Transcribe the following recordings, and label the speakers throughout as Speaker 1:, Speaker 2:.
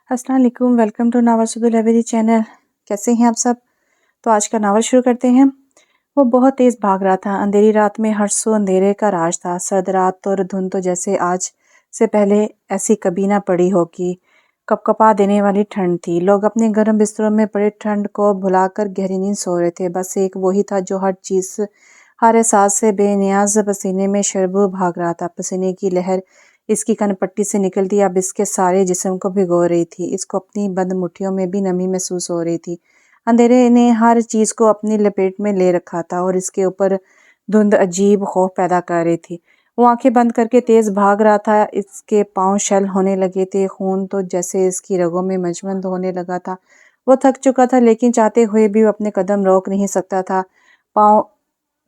Speaker 1: अस्सलाम वालेकुम, welcome to नावरसुद library channel. कैसे हैं आप सब? तो आज का नावल शुरू करते हैं। वो बहुत तेज़ भाग रहा था। अंधेरी रात में हर सू अंधेरे का राज था। सर्द रात और धुंध तो जैसे आज से पहले ऐसी कभी ना पड़ी होगी। कपकपा देने वाली ठंड थी। लोग अपने गर्म बिस्तरों में पड़े ठंड को भुलाकर गहरी नींद सो रहे थे। बस एक वही था जो हर चीज़ हर एहसास से बेनियाज पसीने में शरबू भाग रहा था। पसीने की लहर इसकी कनपट्टी से निकलती अब इसके सारे जिस्म को भिगो रही थी। इसको अपनी बंद मुट्ठियों में भी नमी महसूस हो रही थी। अंधेरे ने हर चीज़ को अपनी लपेट में ले रखा था और इसके ऊपर धुंध अजीब खौफ पैदा कर रही थी। वो आंखें बंद करके तेज़ भाग रहा था। इसके पाँव शल होने लगे थे। खून तो जैसे इसकी रगों में मजमंद होने लगा था। वो थक चुका था लेकिन चाहते हुए भी वो अपने कदम रोक नहीं सकता था। पाँव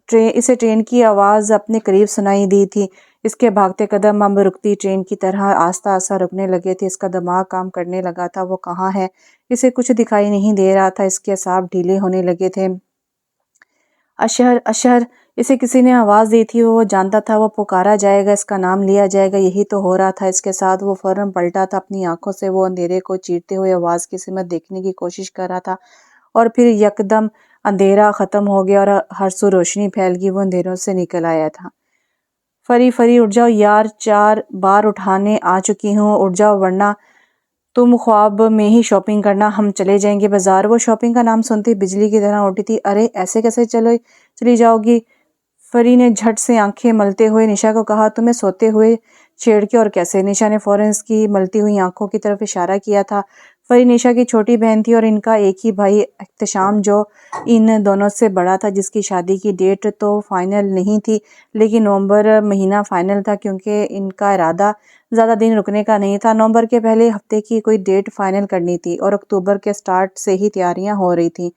Speaker 1: इसे ट्रेन की आवाज़ अपने करीब सुनाई दी थी। इसके भागते कदम अब रुकती ट्रेन की तरह आस्ता आस्ता रुकने लगे थे। इसका दिमाग काम करने लगा था। वो कहाँ है? इसे कुछ दिखाई नहीं दे रहा था। इसके असाब ढीले होने लगे थे। अशहर अशहर इसे किसी ने आवाज़ दी थी। वो जानता था वो पुकारा जाएगा, इसका नाम लिया जाएगा। यही तो हो रहा था इसके साथ। वो फौरन पलटा था। अपनी आंखों से वो अंधेरे को चीरते हुए आवाज़ की सिमत देखने की कोशिश कर रहा था और फिर यकदम अंधेरा ख़त्म हो गया और हर सू रोशनी फैल गई। वो अंधेरों से निकल आया था। फरी फरी उठ जाओ यार, 4 बार उठाने आ चुकी हूँ। उठ जाओ वरना तुम ख्वाब में ही शॉपिंग करना। हम चले जाएंगे बाजार। वो शॉपिंग का नाम सुनते बिजली की तरह उठी थी। अरे ऐसे कैसे चली जाओगी? फरी ने झट से आंखें मलते हुए निशा को कहा। तुम्हें सोते हुए छेड़ के और कैसे? निशा ने फौरन इसकी मलती हुई आंखों की तरफ इशारा किया था। फरी निशा की छोटी बहन थी और इनका एक ही भाई एहतशाम जो इन दोनों से बड़ा था, जिसकी शादी की डेट तो फाइनल नहीं थी लेकिन नवंबर महीना फाइनल था क्योंकि इनका इरादा ज़्यादा दिन रुकने का नहीं था। नवंबर के पहले हफ्ते की कोई डेट फाइनल करनी थी और अक्टूबर के स्टार्ट से ही तैयारियां हो रही थी।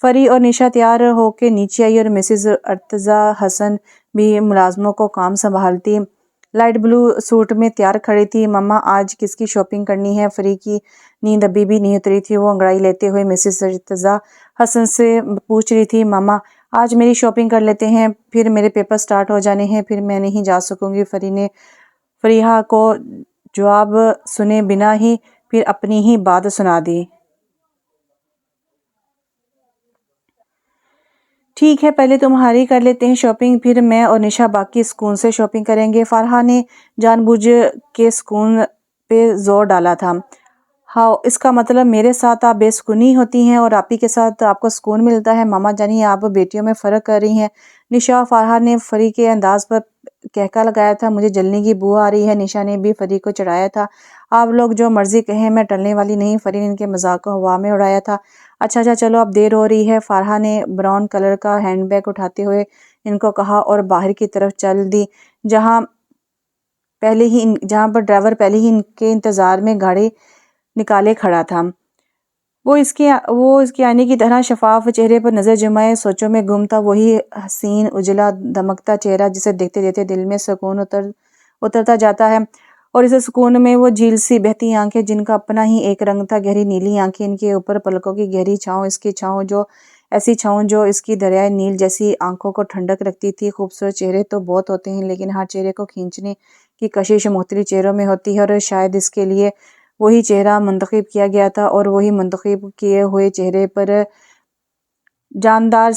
Speaker 1: फरी और निशा तैयार होके नीचे आई और मिसेस अर्तजा हसन भी मुलाजमों को काम संभालती लाइट ब्लू सूट में तैयार खड़ी थी। मम्मा आज किसकी शॉपिंग करनी है? फरी की नींद अभी भी नहीं उतरी थी। वो अंगड़ाई लेते हुए मिसेस अर्तजा हसन से पूछ रही थी, मामा आज मेरी शॉपिंग कर लेते हैं, फिर मेरे पेपर स्टार्ट हो जाने हैं, फिर मैं नहीं जा सकूंगी। फरी ने फरीहा को जवाब सुने बिना ही फिर अपनी ही बात सुना दी। ठीक है, पहले तुम्हारी कर लेते हैं शॉपिंग, फिर मैं और निशा बाकी स्कूल से शॉपिंग करेंगे। फरहा ने जानबूझ के स्कूल पे जोर डाला था। हाँ, इसका मतलब मेरे साथ आप बेसुकूनी होती हैं और आप ही के साथ आपको सुकून मिलता है। मामा जानी आप बेटियों में फ़र्क कर रही हैं। निशा और फरहा ने फरी के अंदाज पर कहका लगाया था। मुझे जलने की बू आ रही है। निशा ने भी फरी को चढ़ाया था। आप लोग जो मर्जी कहें, मैं टलने वाली नहीं। फरी ने इनके मजाक को हवा में उड़ाया था। अच्छा अच्छा चलो अब देर हो रही है। फरहा ने ब्राउन कलर का हैंडबैग उठाते हुए इनको कहा और बाहर की तरफ चल दी जहाँ जहाँ पर ड्राइवर पहले ही इनके इंतजार में गाड़ी निकाले खड़ा था। वो इसके आने की तरह शफाफ चेहरे पर नजर जमाए सोचों में गुम था। वही हसीन उजला दमकता चेहरा जिसे देखते देखते दिल में सुकून उतरता जाता है और इस सुकून में वो झील सी बहती आंखें जिनका अपना ही एक रंग था। गहरी नीली आंखें, इनके ऊपर पलकों की गहरी छाँव, इसकी छाँव जो इसकी दरियाई नील जैसी आंखों को ठंडक रखती थी। खूबसूरत चेहरे तो बहुत होते हैं लेकिन हर चेहरे को खींचने की कशिश मुख्तलिफ चेहरों में होती है और शायद इसके लिए वही चेहरा मुंतखब किया गया था और वही मुंतखब किए हुए चेहरे पर जानदार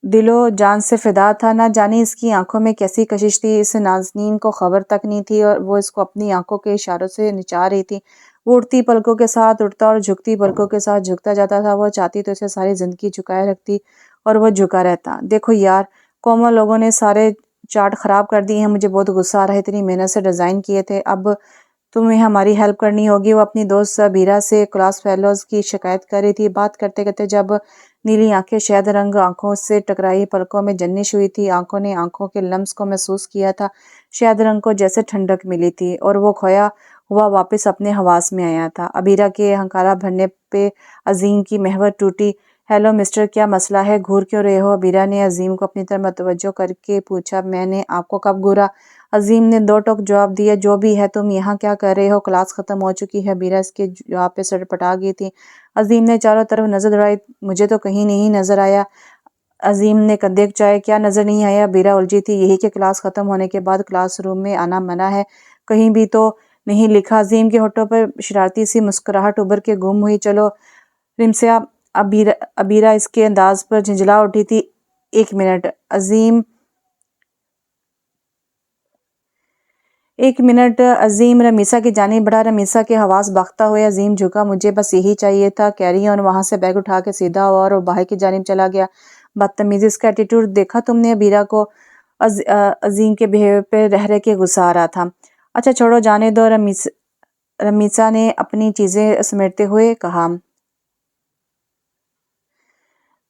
Speaker 1: दिलो जान से फिदा था। ना जाने इसकी आंखों में कैसी कशिश थी, इस नाज़नीन को खबर तक नहीं थी और वो इसको अपनी आंखों के इशारों से नचा रही थी। वो उठती पलकों के साथ उठता और झुकती पलकों के साथ झुकता जाता था। वो चाहती तो इसे सारी जिंदगी झुकाए रखती और वो झुका रहता। देखो यार, कोमल लोगों ने सारे चार्ट खराब कर दिए हैं। मुझे बहुत गुस्सा आ रहा है। इतनी मेहनत से डिज़ाइन किए थे, अब तुम्हें हमारी हेल्प करनी होगी। वो अपनी दोस्त सबीरा से क्लास फेलोज की शिकायत कर रही थी। बात करते करते जब नीली आंखें शहद रंग आंखों से टकराई, पलकों में जन्निश हुई थी। आंखों ने आंखों के लम्स को महसूस किया था। शहद रंग को जैसे ठंडक मिली थी और वो खोया हुआ वापस अपने हवास में आया था। अबीरा के हंकारा भरने पे अजीम की महवर टूटी। हेलो मिस्टर, क्या मसला है? घूर क्यों रहे हो? अबीरा ने अजीम को अपनी तरफ मतवज्जो करके पूछा। मैंने आपको कब घूरा? अजीम ने दो टोक जवाब दिया। जो भी है, तुम यहाँ क्या कर रहे हो? क्लास खत्म हो चुकी है। बीरा इसके जवाब पे सड़पटा गई थी। अजीम ने चारों तरफ नजर दौड़ाई। मुझे तो कहीं नहीं नजर आया। अजीम ने कंधे चाहे। क्या नजर नहीं आया? बीरा उलझी थी। यही कि क्लास खत्म होने के बाद क्लासरूम में आना मना है। कहीं भी तो नहीं लिखा। अजीम के होठों पर शरारती सी मुस्कुराहट उभर के गुम हुई। चलो रिमसिया, अबीरा इसके अंदाज पर झंझला उठी थी। 1 मिनट अजीम, 1 मिनट अजीम रमीसा की जानिब बढ़ा। रमीसा के हवास बख्ता हुए अजीम झुका। मुझे बस यही चाहिए था, कैरी ऑन। वहां से बैग उठा के सीधा हुआ और बाहर की जानिब चला गया। बदतमीजी, इसका एटीट्यूड देखा तुमने? अबीरा को अजीम के बिहेवियर पे रह रह के गुस्सा आ रहा था। अच्छा छोड़ो, जाने दो। रमीसा ने अपनी चीजें समेटते हुए कहा।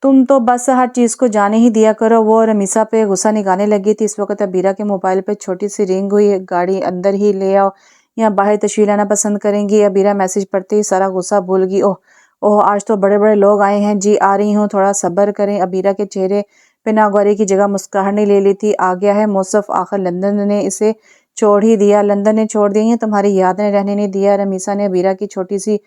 Speaker 1: तुम तो बस हर चीज को जाने ही दिया करो। वो रमीसा पे गुस्सा निकालने लगी थी। इस वक्त अबीरा के मोबाइल पे छोटी सी रिंग हुई। गाड़ी अंदर ही ले आओ या बाहर तशरीफ लाना पसंद करेंगी? अबीरा मैसेज पढ़ते ही सारा गुस्सा भूल गई। ओह ओह, आज तो बड़े बड़े लोग आए हैं। जी आ रही हूँ, थोड़ा सब्र करें। अबीरा के चेहरे पे नागवारी की जगह मुस्कुराहट ने ले ली थी। आ गया है मौसफ, आखिर लंदन ने इसे छोड़ ही दिया। लंदन ने छोड़ दी है, तुम्हारी याद ने रहने नहीं दिया। रमीसा ने अबीरा की छोटी सी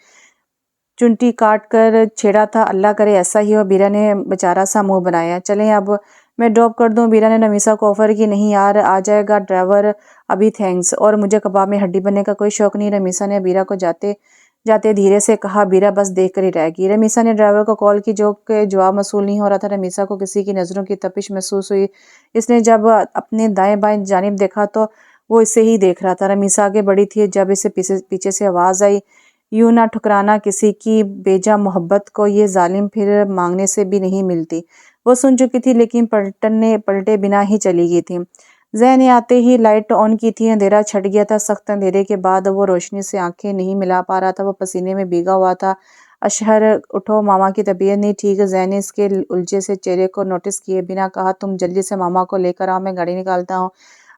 Speaker 1: चुंटी काट कर छेड़ा था। अल्लाह करे ऐसा ही हो। बीरा ने बेचारा सा मुंह बनाया। चलें अब मैं ड्रॉप कर दूं? बीरा ने नमीसा को ऑफर की। नहीं यार, आ जाएगा ड्राइवर अभी, थैंक्स। और मुझे कबाब में हड्डी बनने का कोई शौक नहीं। रमीसा ने बीरा को जाते जाते धीरे से कहा। बीरा बस देख कर ही रह गई। रमीसा ने ड्राइवर को कॉल की, जो के जवाब मसूल नहीं हो रहा था। रमीसा को किसी की नजरों की तपिश महसूस हुई। इसने जब अपने दाएं बाएं जानिब देखा तो वो इसे ही देख रहा था। रमीसा आगे बढ़ी थी जब इसे पीछे से आवाज आई। यूं ना ठुकराना किसी की बेजा मोहब्बत को, ये जालिम फिर मांगने से भी नहीं मिलती। वो सुन चुकी थी लेकिन पलटे बिना ही चली गई थी। जहन ने आते ही लाइट ऑन की थी। अंधेरा छट गया था। सख्त अंधेरे के बाद वो रोशनी से आंखें नहीं मिला पा रहा था। वो पसीने में भीगा हुआ था। अशहर, उठो, मामा की तबीयत नहीं ठीक। जैन ने इसके उलझे से चेहरे को नोटिस किए बिना कहा। तुम जल्दी से मामा को लेकर आओ, मैं गाड़ी निकालता हूँ।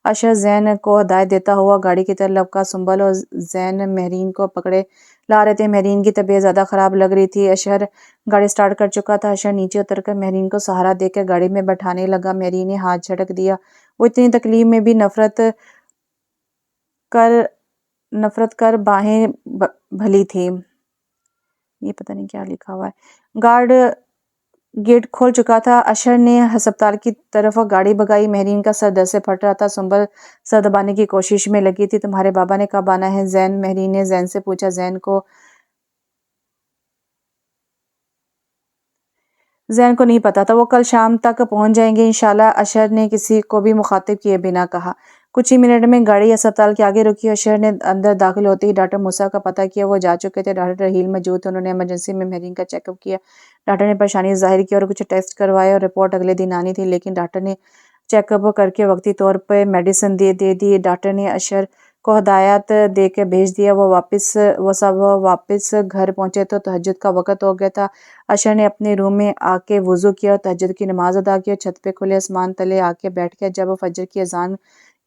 Speaker 1: अशहर जैन को हदायत देता हुआ गाड़ी की तरफ लपका। सुंबल और जैन महरीन को पकड़े ला रहे थे। महरीन की तबीयत ज्यादा खराब लग रही थी। अशहर गाड़ी स्टार्ट कर चुका था। अशहर नीचे उतरकर महरीन को सहारा देकर गाड़ी में बैठाने लगा। महरीन ने हाथ झटक दिया। वो इतनी तकलीफ में भी कर नफरत कर बाहें भली थी। ये पता नहीं क्या लिखा हुआ है। गार्ड गेट खोल चुका था। अशर ने अस्पताल की तरफ गाड़ी भगाई। महरीन का सर दर्द से फट रहा था। सुंबल सर दबाने की कोशिश में लगी थी। तुम्हारे बाबा ने कब आना है? जैन, महरीन ने जैन से पूछा। जैन को नहीं पता था। वो कल शाम तक पहुंच जाएंगे इंशाल्लाह। अशर ने किसी को भी मुखातिब किए बिना कहा। कुछ ही मिनट में गाड़ी अस्पताल के आगे रुकी। अशर ने अंदर दाखिल होते ही डॉक्टर मूसा का पता किया। वो जा चुके थे। डॉक्टर रहील मौजूद थे। उन्होंने इमरजेंसी में महरीन का चेकअप किया। डॉक्टर ने परेशानी जाहिर की और कुछ टेस्ट करवाए और रिपोर्ट अगले दिन आनी थी, लेकिन डॉक्टर ने चेकअप करके वक्ती तौर पर मेडिसिन दे दी। डॉक्टर ने अशर को हदायत दे के भेज दिया। वो सब वापस घर पहुंचे तो तहज्जुद का वक्त हो गया था। अशर ने अपने रूम में आके वुजू किया और तहज्जुद की नमाज अदा की और छत पे खुले आसमान तले आके बैठ गया। जब फजर की अजान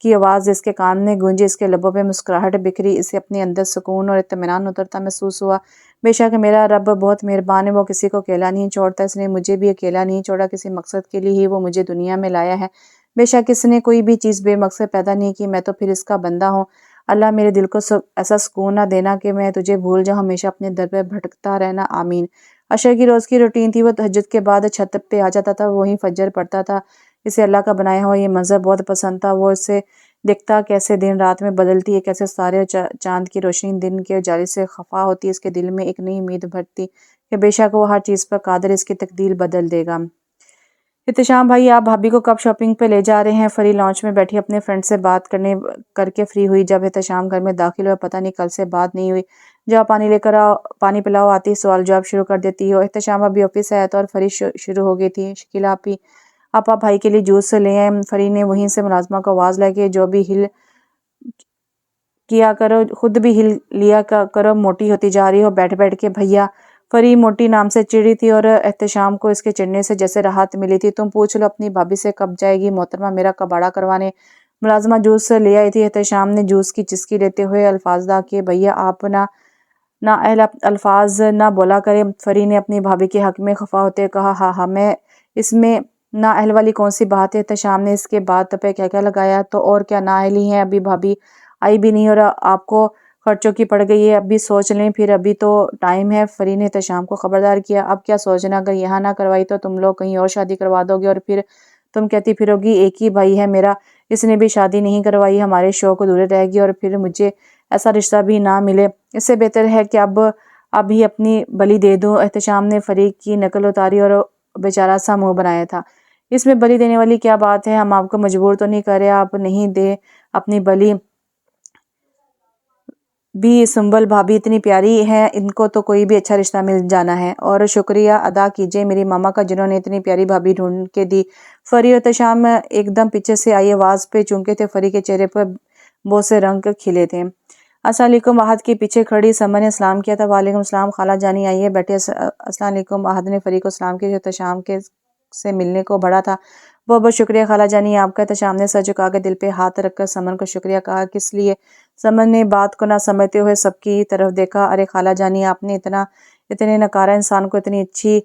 Speaker 1: की आवाज़ इसके कान में गूंजी, इसके लबों पे मुस्कुराहट बिखरी। इसे अपने अंदर सुकून और इत्मीनान उतरता महसूस हुआ। बेशक मेरा रब बहुत मेहरबान है, वो किसी को अकेला नहीं छोड़ता। इसने मुझे भी अकेला नहीं छोड़ा। किसी मकसद के लिए ही वो मुझे दुनिया में लाया है। बेशक इसने कोई भी चीज़ बेमकसद पैदा नहीं की। मैं तो फिर इसका बंदा हूँ। अल्लाह मेरे दिल को ऐसा सुकून ना देना कि मैं तुझे भूल जाऊँ, हमेशा अपने दर पे भटकता रहना, आमीन। अशर की रोज़ की रूटीन थी। वो तहज्जुद के बाद छत पे आ जाता था, वहीं फजर पढ़ता था। इसे अल्लाह का बनाया हुआ ये मंजर बहुत पसंद था। वो इसे देखता कैसे दिन रात में बदलती है, कैसे सारे चांद की रोशनी दिन के उजाले से खफा होती है। इसके दिल में एक नई उम्मीद भरती कि बेशक वो हर चीज़ पर कादिर, इसकी तकदीर बदल देगा। इत्तेशाम भाई, आप भाभी को कब शॉपिंग पे ले जा रहे हैं? फरी लॉन्च में बैठी अपने फ्रेंड से बात करके फ्री हुई जब इत्तेशाम घर में दाखिल हुआ। पता नहीं कल से बात नहीं हुई। जाओ पानी लेकर आओ, पानी पिलाओ। आती सवाल जवाब शुरू कर देती हो। इत्तेशाम अभी ऑफिस से आया था और फरी शुरू हो गई थी। शकीला आप भाई के लिए जूस ले आए। फरी ने वहीं से मुलाजमा को आवाज लगी, जो भी हिल किया करो, खुद भी हिल लिया करो, मोटी होती जा रही हो बैठ बैठ के। भैया, फरी मोटी नाम से चिड़ी थी और एहतशाम को इसके चिढ़ने से जैसे राहत मिली थी। तुम पूछ लो अपनी भाभी से कब जाएगी मोहतरमा मेरा कबाड़ा करवाने। मुलाजमा जूस ले आई थी। एहतशाम ने जूस की चिस्की लेते हुए अल्फाजदा किए। भैया आप ना अहल अल्फाज ना बोला करे। फरी ने अपनी भाभी के हक में खफा होते कहा। हाँ हाँ, मैं इसमें ना अहल वाली कौन सी बात है? एहतशाम ने इसके बाद पे क्या क्या लगाया। तो और क्या ना अहली है? अभी भाभी आई भी नहीं और आपको खर्चों की पड़ गई है। अभी सोच लें, फिर अभी तो टाइम है। फरी ने एहतशाम को खबरदार किया। अब क्या सोचना, अगर यहाँ ना करवाई तो तुम लोग कहीं और शादी करवा दोगे और फिर तुम कहती फिरोगी एक ही भाई है मेरा, इसने भी शादी नहीं करवाई, हमारे शौक अधूरे रहेगी और फिर मुझे ऐसा रिश्ता भी ना मिले। इससे बेहतर है कि अब ही अपनी बलि दे दूँ। एहतशाम ने फरीक की नकल उतारी और बेचारा सा मुँह बनाया था। इसमें बलि देने वाली क्या बात है? हम आपको मजबूर तो नहीं कर रहे, आप नहीं दे अपनी बलि भी। सुंबल भाभी इतनी प्यारी है, इनको तो कोई भी अच्छा रिश्ता मिल जाना है। और शुक्रिया अदा कीजिए मेरी मामा का जिन्होंने इतनी प्यारी भाभी ढूंढ के दी। फरी और एहतशाम एकदम पीछे से आई आवाज़ पे चूके थे। फरी के चेहरे पर बहुत से रंग खिले थे। अस्सलाम वालेकुम। आहद के पीछे खड़ी समन ने सलाम किया था। वालेकुम सलाम खाला जानी आई है बैठे। अस्सलाम वालेकुम। आहद ने फरी को सलाम किया जो एहतशाम के से मिलने को बढ़ा था। बहुत बहुत शुक्रिया खाला जानी आपका। एहतशाम ने सर झुका के दिल पे हाथ रखकर समन को शुक्रिया कहा। किस लिए? समन ने बात को ना समझते हुए सबकी तरफ देखा। अरे खाला जानी, आपने इतने नकारा इंसान को इतनी अच्छी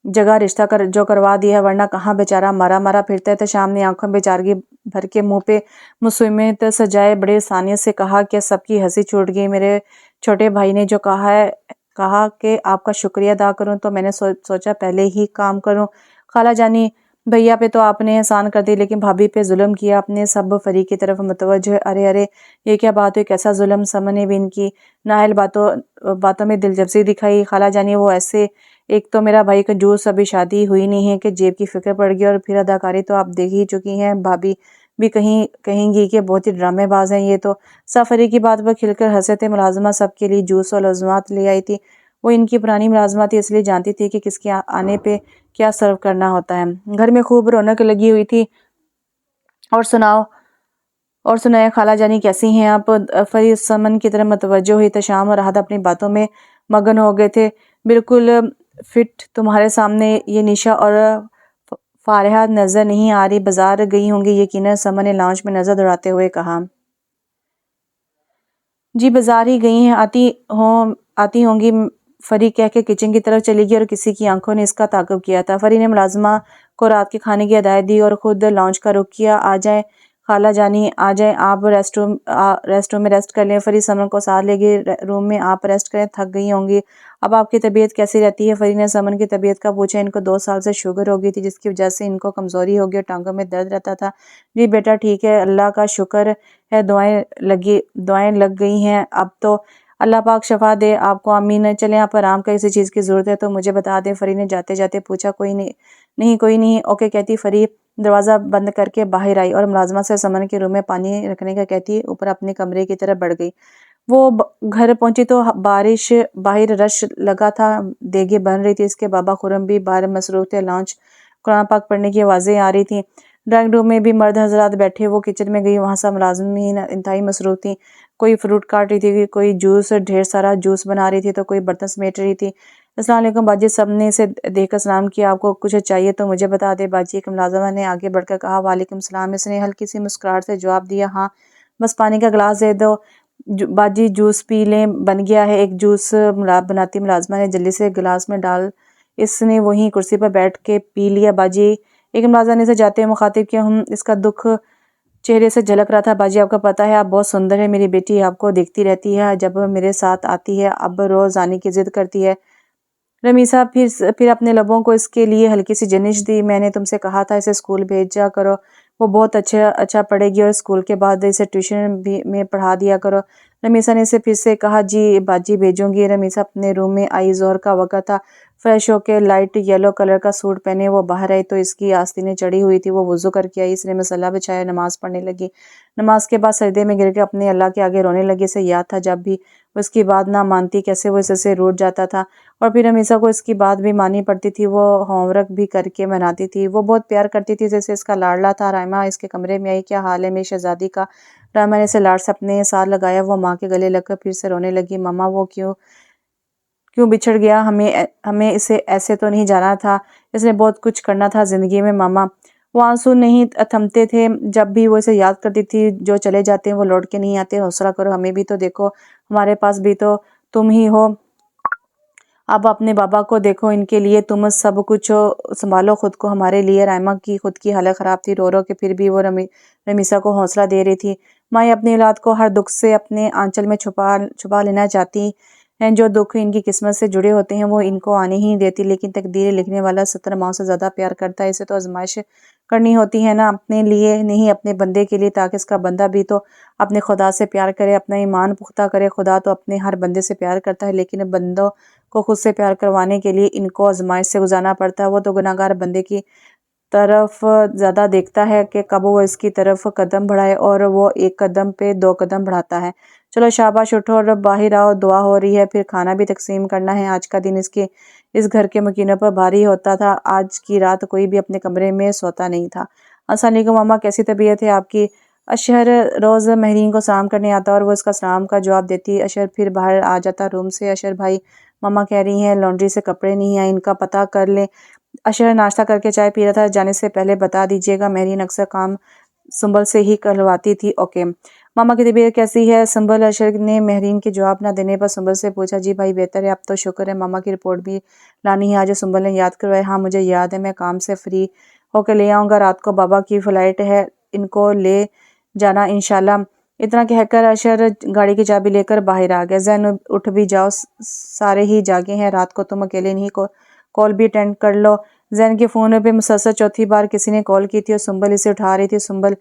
Speaker 1: जगह रिश्ता करवा दिया है, वरना कहाँ बेचारा मारा मारा फिरता है। तो शाम ने आंखों में बेचारगी भर के मुंह पे मुस्मित सजाए बड़े आसानी से कहा कि सबकी हंसी छूट गई। मेरे छोटे भाई ने जो कहा कि आपका शुक्रिया अदा करूं, तो मैंने सोचा पहले ही काम करूं। खाला जानी, भैया पे तो आपने एहसान कर दी, लेकिन भाभी पे जुल्म किया आपने। सब फरीक की तरफ मुतवज्जो है। अरे अरे, ये क्या बात हुई? कैसा जुल्म? समन ने भी इनकी नाहल बातों में दिलचस्पी दिखाई। खाला जानी, वो ऐसे, एक तो मेरा भाई कंजूस, अभी शादी हुई नहीं है कि जेब की फिक्र पड़ गई, और फिर अदाकारी तो आप देख ही चुकी हैं। भाभी भी कहेंगी कि बहुत ही ड्रामेबाज हैं ये तो। सफरी की बात पर खिलकर हंसे थे। मुलाजमा सबके लिए जूस और लज़्ज़ात ले आई थी। वो इनकी पुरानी मुलाजमा थी, इसलिए जानती थी कि किसके आने पे क्या सर्व करना होता है। घर में खूब रौनक लगी हुई थी। और सुनाए खाला जानी, कैसी हैं आप? फरी समन की तरफ मतवज्जो हुई। तशाम और राहत अपनी बातों में मगन हो गए थे। बिल्कुल फिट तुम्हारे सामने ये निशा और फारिहा नजर नहीं आ रही, बाजार गई होंगी यकीनन। समन ने लाउंज में नजर दौड़ाते हुए कहा। जी बाजार ही गई हैं, आती होंगी। फरी कह के किचन की तरफ चली गई और किसी की आंखों ने इसका ताक़ुब किया था। फरी ने मुलाजमा को रात के खाने की हिदायत दी और खुद लॉन्च का रुख किया। आ जाए खाला जानी, आ जाए आप, रेस्ट रूम में रेस्ट कर लें। फरी समन को साथ ले गई रूम में। आप रेस्ट करें, थक गई होंगी। अब आपकी तबीयत कैसी रहती है? फरी ने समन की तबीयत का पूछा। इनको 2 साल से शुगर हो गई थी, जिसकी वजह से इनको कमज़ोरी हो गई और टांगों में दर्द रहता था। जी बेटा ठीक है, अल्लाह का शुक्र है, दुआएं लग गई हैं। अब तो अल्लाह पाक शफा दे आपको, आमीन। चलें, आप आराम का किसी चीज़ की ज़रूरत है तो मुझे बता दें। फरी ने जाते जाते पूछा। कोई नहीं ओके कहती फरी दरवाज़ा बंद करके बाहर आई और मुलाजमा से समन के रूम में पानी रखने का कहती ऊपर अपने कमरे की तरफ बढ़ गई। वो घर पहुंची तो बारिश बाहर रश लगा था, देगे बन रही थी। इसके बाबा खुरम भी बाहर मसरूफ थे। लॉन्च कुरान पाक पढ़ने की आवाज़ें आ रही थी। ड्राइंग रूम में भी मर्द हजरात बैठे। वो किचन में गई, वहाँ सब मुलाजमीन इंतहाई मसरूफ थी। कोई फ्रूट काट रही थी, कोई जूस, ढेर सारा जूस बना रही थी, तो कोई बर्तन समेट रही थी। अस्सलाम वालेकुम बाजी, सब ने इसे देखकर सलाम किया। आपको कुछ चाहिए तो मुझे बता दे बाजी, एक मुलाजमा ने आगे बढ़कर कहा। वालेकुम सलाम, इसने हल्की सी मुस्कुराहट से जवाब दिया। हाँ बस पानी का गिलास दे दो बाजी, जूस पी लें, बन गया है। एक जूस बनाती मुलाजमा ने जल्दी से गिलास में डाल इसने वहीं कुर्सी पर बैठ के पी लिया। बाजी, एक मुलाजमा ने इसे जाते हुए मुखातिब किया। इसका दुख चेहरे से झलक रहा था। बाजी आपको पता है आप बहुत सुंदर है, मेरी बेटी आपको देखती रहती है जब मेरे साथ आती है, अब रोज आने की जिद करती है। रमीसा फिर अपने लबों को इसके लिए हल्की सी जनिश दी। मैंने तुमसे कहा था इसे स्कूल भेजा करो, वो बहुत अच्छा पढ़ेगी, और स्कूल के बाद इसे ट्यूशन भी में पढ़ा दिया करो। रमीसा ने इसे फिर से कहा। जी बाजी भेजूंगी। रमीसा अपने रूम में आई। जोर का वक़्त था। फ्रेश होकर लाइट येलो कलर का सूट पहने वो बाहर आई तो इसकी आस्तीनें चढ़ी हुई थी। वो वुजू करके आई। इसने मसल्ला बिछाया, नमाज पढ़ने लगी। नमाज के बाद सजदे में गिर के अपने अल्लाह के आगे रोने लगी। इसे याद था जब भी वो इसकी बात ना मानती कैसे वो इससे रूठ जाता था, और फिर हमेशा को इसकी बात भी माननी पड़ती थी। वो होमवर्क भी करके मनाती थी। वो बहुत प्यार करती थी, जैसे इसका लाडला था। रायमा इसके कमरे में आई। क्या हाल है मेरी शहजादी का? रायमा ने इसे लाड से अपने साथ लगाया। वो माँ के गले लगकर फिर से रोने लगी। मम्मा वो क्यों बिछड़ गया? हमें इसे ऐसे तो नहीं जाना था, इसने बहुत कुछ करना था जिंदगी में मामा। वो आंसू नहीं थमते थे जब भी वो इसे याद करती थी। जो चले जाते हैं वो लौट के नहीं आते, हौसला करो, हमें भी तो देखो, हमारे पास भी तो तुम ही हो। अब अपने बाबा को देखो, इनके लिए तुम सब कुछ हो, संभालो खुद को हमारे लिए। रायमा की खुद की हालत ख़राब थी, रो रो के फिर भी वो रमीसा को हौसला दे रही थी। माँ अपनी औलाद को हर दुख से अपने आंचल में छुपा लेना चाहती हैं। जो दुख इनकी किस्मत से जुड़े होते हैं वो इनको आने ही नहीं देती, लेकिन तकदीर लिखने वाला 70 माओं से ज़्यादा प्यार करता है। इसे तो आजमाइश करनी होती है ना, अपने लिए नहीं अपने बंदे के लिए, ताकि इसका बंदा भी तो अपने खुदा से प्यार करे, अपना ईमान पुख्ता करे। खुदा तो अपने हर बंदे से प्यार करता है, लेकिन बंदों को खुद से प्यार करवाने के लिए इनको आजमाइश से गुजारना पड़ता है। वो तो गुनाहगार बंदे की तरफ ज़्यादा देखता है कि कब वो इसकी तरफ कदम बढ़ाए, और वो एक कदम पे 2 कदम बढ़ाता है। चलो शाबाश, उठो और बाहर आओ, दुआ हो रही है, फिर खाना भी तकसीम करना है। आज का दिन इस घर के मकीनों पर भारी होता था। आज की रात कोई भी अपने कमरे में सोता नहीं था। अस्सलाम वालेकुम मामा, कैसी तबीयत है आपकी? अशहर रोज़ महरीन को सलाम करने आता और वो इसका सलाम का जवाब देती। अशहर फिर बाहर आ जाता रूम से। अशहर भाई, मामा कह रही हैं लॉन्ड्री से कपड़े नहीं आए, इनका पता कर ले। अशहर नाश्ता करके चाय पी रहा था। जाने से पहले बता दीजिएगा, मेहरीन अक्सर काम सुंबल से ही करवाती थी। ओके मामा, की तबीयत कैसी है सुंबल? अशहर ने मेहरीन के जवाब न देने पर सुंबल से पूछा। जी भाई बेहतर है, अब तो शुक्र है। मामा की रिपोर्ट भी लानी है आज? सुंबल ने याद करवाया। हाँ मुझे याद है, मैं काम से फ्री होकर ले आऊँगा। रात को बाबा की फ्लाइट है, इनको ले जाना इंशाल्लाह। इतना कहकर अशहर गाड़ी की चाबी लेकर बाहर आ गया। जैन उठ भी जाओ, सारे ही जागे हैं, रात को तुम अकेले नहीं, कॉल भी अटेंड कर लो। जैन के फ़ोन पे मुसलसल चौथी बार किसी ने कॉल की थी और सुंबल इसे उठा रही थी। सुंबल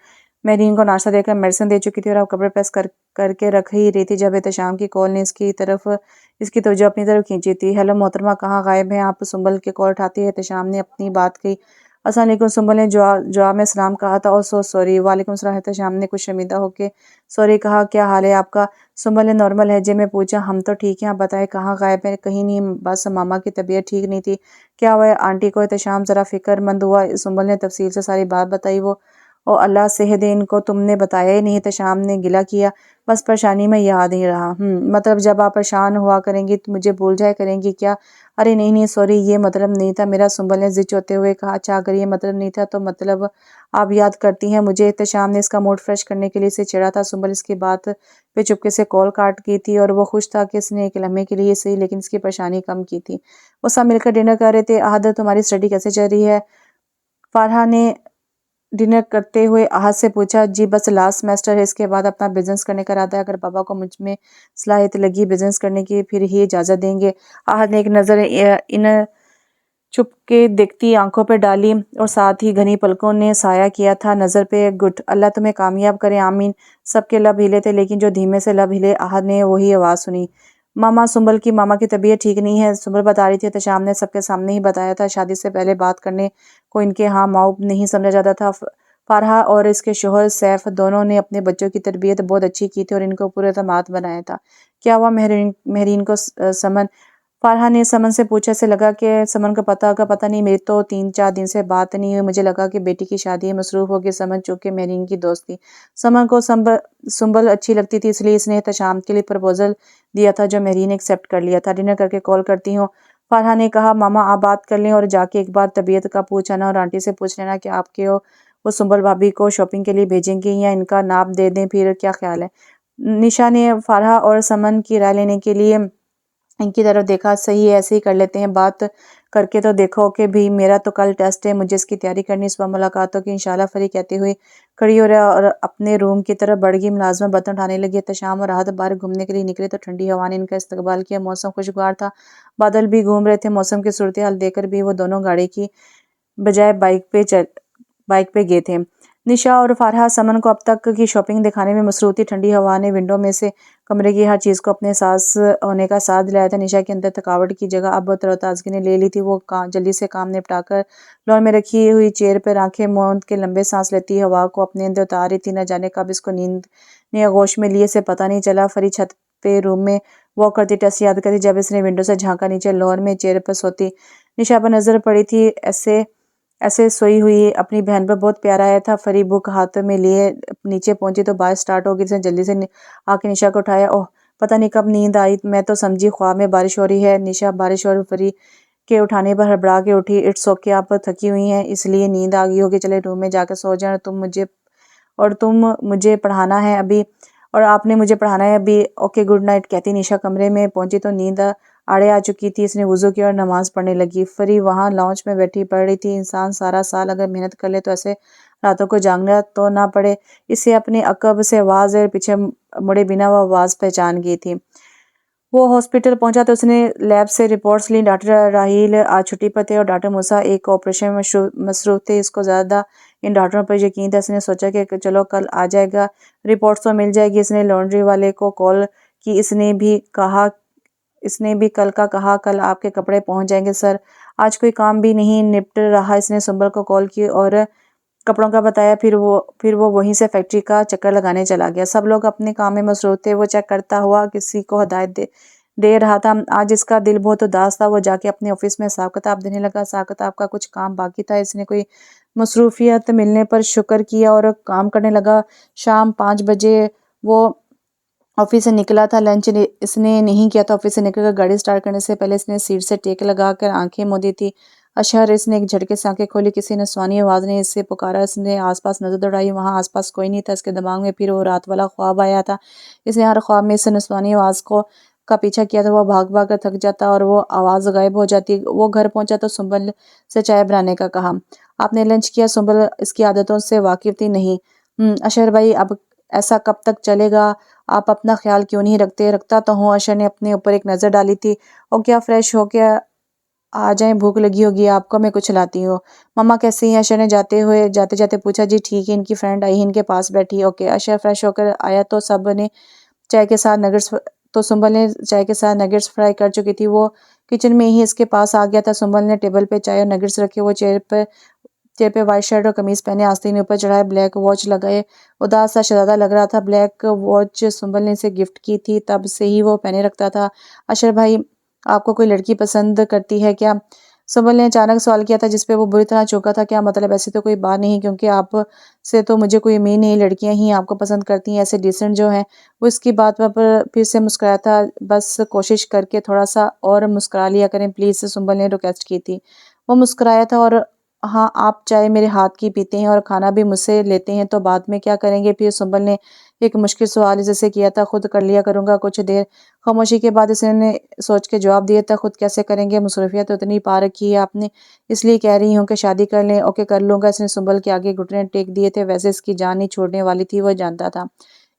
Speaker 1: मेहरीन को नाश्ता देकर मेडिसिन दे चुकी थी और अब कपड़े प्रेस करके रख ही रही थी जब एहतशाम की कॉल ने इसकी तवज्जो अपनी तरफ खींची थी। हेलो मोहतरमा, कहाँ गायब हैं आप? सुंबल की कॉल उठाती है एहतशाम ने अपनी बात कही। अस्सलाम वालेकुम, सुंबल ने जवाब में सलाम कहा था। और सो सॉरी। वालेकुम सलाम। एहतशाम ने कुछ शर्मिंदा होकर सॉरी कहा। क्या हाल है आपका? सुंबल ने नॉर्मल लहजे में पूछा। हम तो ठीक हैं, आप बताएं कहाँ गायब है? कहीं नहीं, बस मामा की तबीयत ठीक नहीं थी। क्या हुआ है आंटी को? एहतशाम ज़रा फिक्रमंद हुआ। सुंबल ने तफसील से सारी बात बताई। वो ओ अल्लाह सेहत दे इनको, तुमने बताया ही नहीं। एहतशाम ने गिला किया। बस परेशानी में याद नहीं रहा। मतलब जब आप परेशान हुआ करेंगी तो मुझे भूल जाया करेंगी क्या? अरे नहीं नहीं सॉरी, ये मतलब नहीं था मेरा। सुंबल ने जिद होते हुए कहा। अच्छा अगर ये मतलब नहीं था तो मतलब आप याद करती हैं मुझे? एहतशाम ने इसका मूड फ्रेश करने के लिए इसे छेड़ा था। सुंबल इसकी बात पे चुपके से कॉल काट की थी और वो खुश था कि इसने एक लम्हे के लिए सही लेकिन इसकी परेशानी कम की थी। वो सब मिलकर डिनर कर रहे थे। आहद, तुम्हारी स्टडी कैसे चल रही है? फारहा ने डिनर करते हुए आहद से पूछा। जी बस लास्ट सेमेस्टर है, इसके बाद अपना बिजनेस करने का इरादा है। अगर पापा को मुझ में सलाहियत लगी बिजनेस करने की फिर ही इजाज़त देंगे। आहद ने एक नज़र इन चुप के देखती आंखों पर डाली और साथ ही घनी पलकों ने साया किया था नज़र पे। गुड, अल्लाह तुम्हें कामयाब करे, आमीन। सबके लब हिले थे, लेकिन जो धीमे से लब हिले आहद ने वही आवाज़ सुनी। मामा, सुंबल की मामा की तबीयत ठीक नहीं है। सुंबल बता रही थी। तशाम ने सबके सामने ही बताया था। शादी से पहले बात करने को इनके यहाँ माऊब नहीं समझा जाता था। फारहा और इसके शोहर सैफ दोनों ने अपने बच्चों की तरबियत बहुत अच्छी की थी और इनको पूरे एतमाद बनाया था। क्या हुआ मेहरीन को समन? फारहा ने समन से पूछा। से लगा कि समन को पता नहीं, मेरी तो 3-4 दिन से बात नहीं हुई। मुझे लगा कि बेटी की शादी में मसरूफ होगी। समन चूंकि मेहरीन की दोस्त थी। समन को सुंबल अच्छी लगती थी, इसलिए इसने एहतशाम के लिए प्रपोजल दिया था जो मेहरीन ने एक्सेप्ट कर लिया था। डिनर करके कॉल करती हूँ, फारहा ने कहा। मामा आप बात कर लें और जाके एक बार तबीयत का पूछ आना और आंटी से पूछ लेना कि आपके वो सुंबल भाभी को शॉपिंग के लिए भेजेंगे या इनका नाप दे दें, फिर क्या ख्याल है? निशा ने फारहा और समन की राय लेने के लिए इनकी तरफ देखा। सही है, ऐसे ही कर लेते हैं, बात करके तो देखो कि भी मेरा तो कल टेस्ट है, मुझे इसकी तैयारी करनी। सुबह मुलाकात होगी इंशाल्लाह। फरी कहती हुई खड़ी हो रहा और अपने रूम की तरफ बढ़ गई। मुलाजमा बर्तन उठाने लगी। तशाम और राहत बाहर घूमने के लिए निकले तो ठंडी हवा ने इनका इस्तकबाल किया। मौसम खुशगवार था, बादल भी घूम रहे थे। मौसम की सूरत हाल देखकर भी वो दोनों गाड़ी की बजाय बाइक पे गए थे। निशा और फारहा समन को अब तक की शॉपिंग दिखाने में मसरूफ थी। ठंडी हवा ने विंडो में से कमरे की हर चीज़ को अपने सांस होने का साथ दिलाया था। निशा के अंदर थकावट की जगह अब तरोताजगी ने ले ली थी। वो जल्दी से काम निपटाकर लॉन में रखी हुई चेयर पर आंखें मूंद के लंबे सांस लेती हवा को अपने अंदर उतार रही थी। न जाने कब इसको नींद ने आगोश में लिए से पता नहीं चला। फरी छत पे रूम में वॉक करती टेस्ट याद करती जब इसने विंडो से झांका। नीचे लॉन में चेयर पर सोती निशा पर नजर पड़ी थी। ऐसे ऐसे सोई हुई अपनी बहन पर बहुत प्यार आया था। फरी बुक हाथ में लिए नीचे पहुंची तो बारिश स्टार्ट हो गई। इसने जल्दी से आके निशा को उठाया। ओह पता नहीं कब नींद आई, मैं तो समझी ख्वाब में बारिश हो रही है। निशा बारिश और फरी के उठाने पर हड़बड़ा के उठी। इट्स ओके, आप थकी हुई हैं इसलिए नींद आ गई होगी, चले रूम में जाकर सो जाए। तुम मुझे पढ़ाना है अभी, और आपने मुझे पढ़ाना है अभी। ओके गुड नाइट कहती निशा कमरे में पहुंची तो नींद आड़े आ चुकी थी। इसने वुजू किया और नमाज पढ़ने लगी। फरी वहां लॉन्च में बैठी पढ़ रही थी। इंसान सारा साल अगर मेहनत कर ले तो ऐसे रातों को जागना तो ना पड़े। इसे अपने अकब से आवाज और पीछे मुड़े बिना वो आवाज पहचान गई थी। वो हॉस्पिटल पहुंचा तो उसने लैब से रिपोर्ट्स ली। डॉक्टर राहील आज छुट्टी पर थे और डॉक्टर मूसा एक ऑपरेशन में मसरूफ थे। इसको ज़्यादा इन डॉक्टरों पर यकीन था। इसने सोचा कि चलो कल आ जाएगा, रिपोर्ट्स तो मिल जाएगी। इसने लॉन्ड्री वाले को कॉल की। इसने भी कल का कहा, कल आपके कपड़े पहुंच जाएंगे सर। आज कोई काम भी नहीं निपट रहा। इसने सुंबल को कॉल की और कपड़ों का बताया। फिर वो वहीं से फैक्ट्री का चक्कर लगाने चला गया। सब लोग अपने काम में मसरूफ थे। वो चेक करता हुआ किसी को हदायत दे रहा था। आज इसका दिल बहुत उदास था। वो जाके अपने ऑफिस में हिसाब किताब देने लगा। हिसाब किताब का कुछ काम बाकी था। इसने कोई मसरूफियत मिलने पर शुक्र किया और काम करने लगा। शाम 5 बजे वो ऑफिस से निकला था। लंच इसने नहीं किया था। ऑफिस से निकलकर गाड़ी स्टार्ट करने से पहले इसने सीट से टेक लगाकर आंखें मूंदी थी। अशहर इसने एक झटके से आंखें खोली। किसी ने सुहानी आवाज ने इससे पुकारा। इसने आसपास नजर दौड़ाई। वहां आसपास कोई नहीं था। इसके दिमाग में फिर वो रात वाला ख्वाब आया था। इसने हर ख्वाब में इस नस्वानी आवाज का पीछा किया था। वो भाग भाग कर थक जाता और वो आवाज गायब हो जाती। वो घर पहुंचा तो सुंबल से चाय बनाने का कहा। आपने लंच किया? सुंबल इसकी आदतों से वाकिफ थी। नहीं। अशहर भाई, अब ऐसा कब तक चलेगा? आप अपना ख्याल क्यों नहीं रखते? रखता तो हूँ। अशर ने अपने ऊपर एक नज़र डाली थी। और क्या फ्रेश हो के आ जाएं, भूख लगी होगी आपको, मैं कुछ लाती हूँ। मम्मा कैसी हैं? अशर ने जाते जाते पूछा। जी ठीक है। इनकी फ्रेंड आई है, इनके पास बैठी। ओके। अशर फ्रेश होकर आया तो सब ने चाय के साथ नगेट्स तो सुंबल ने चाय के साथ नगेट्स फ्राई कर चुकी थी। वो किचन में ही इसके पास आ गया था। सुंबल ने टेबल पे चाय और नगेट्स रखे। वो चेयर पे वाइट शर्ट और कमीज पहने आस्तीन ऊपर चढ़ाए, ब्लैक वॉच लगाए उदास सा शहजादा लग रहा था। ब्लैक वॉच सुंबल ने इसे गिफ्ट की थी, तब से ही वो पहने रखता था। अशर भाई, आपको कोई लड़की पसंद करती है क्या? सुंबल ने अचानक सवाल किया था जिसपे वो बुरी तरह चौंका था। क्या मतलब? ऐसी तो कोई बात नहीं, क्योंकि आप से तो मुझे कोई उम्मीद नहीं। लड़कियां ही आपको पसंद करती हैं, ऐसे डिसेंट जो हैं। वो इसकी बात पर फिर से मुस्कुराया था। बस कोशिश करके थोड़ा सा और मुस्कुरा लिया करें प्लीज, सुंबल ने रिक्वेस्ट की थी। वो मुस्कुराया था। और हाँ, आप चाय मेरे हाथ की पीते हैं और खाना भी मुझसे लेते हैं, तो बाद में क्या करेंगे फिर? सुंबल ने एक मुश्किल सवाल जैसे किया था। खुद कर लिया करूंगा। कुछ देर खामोशी के बाद इसने सोच के जवाब दिया था। खुद कैसे करेंगे? मुसरफियत तो इतनी पा रखी है आपने, इसलिए कह रही हूँ कि शादी कर लें। ओके, कर लूंगा। इसने सुंबल के आगे घुटने टेक दिए थे। वैसे इसकी जान नहीं छोड़ने वाली थी, वो जानता था।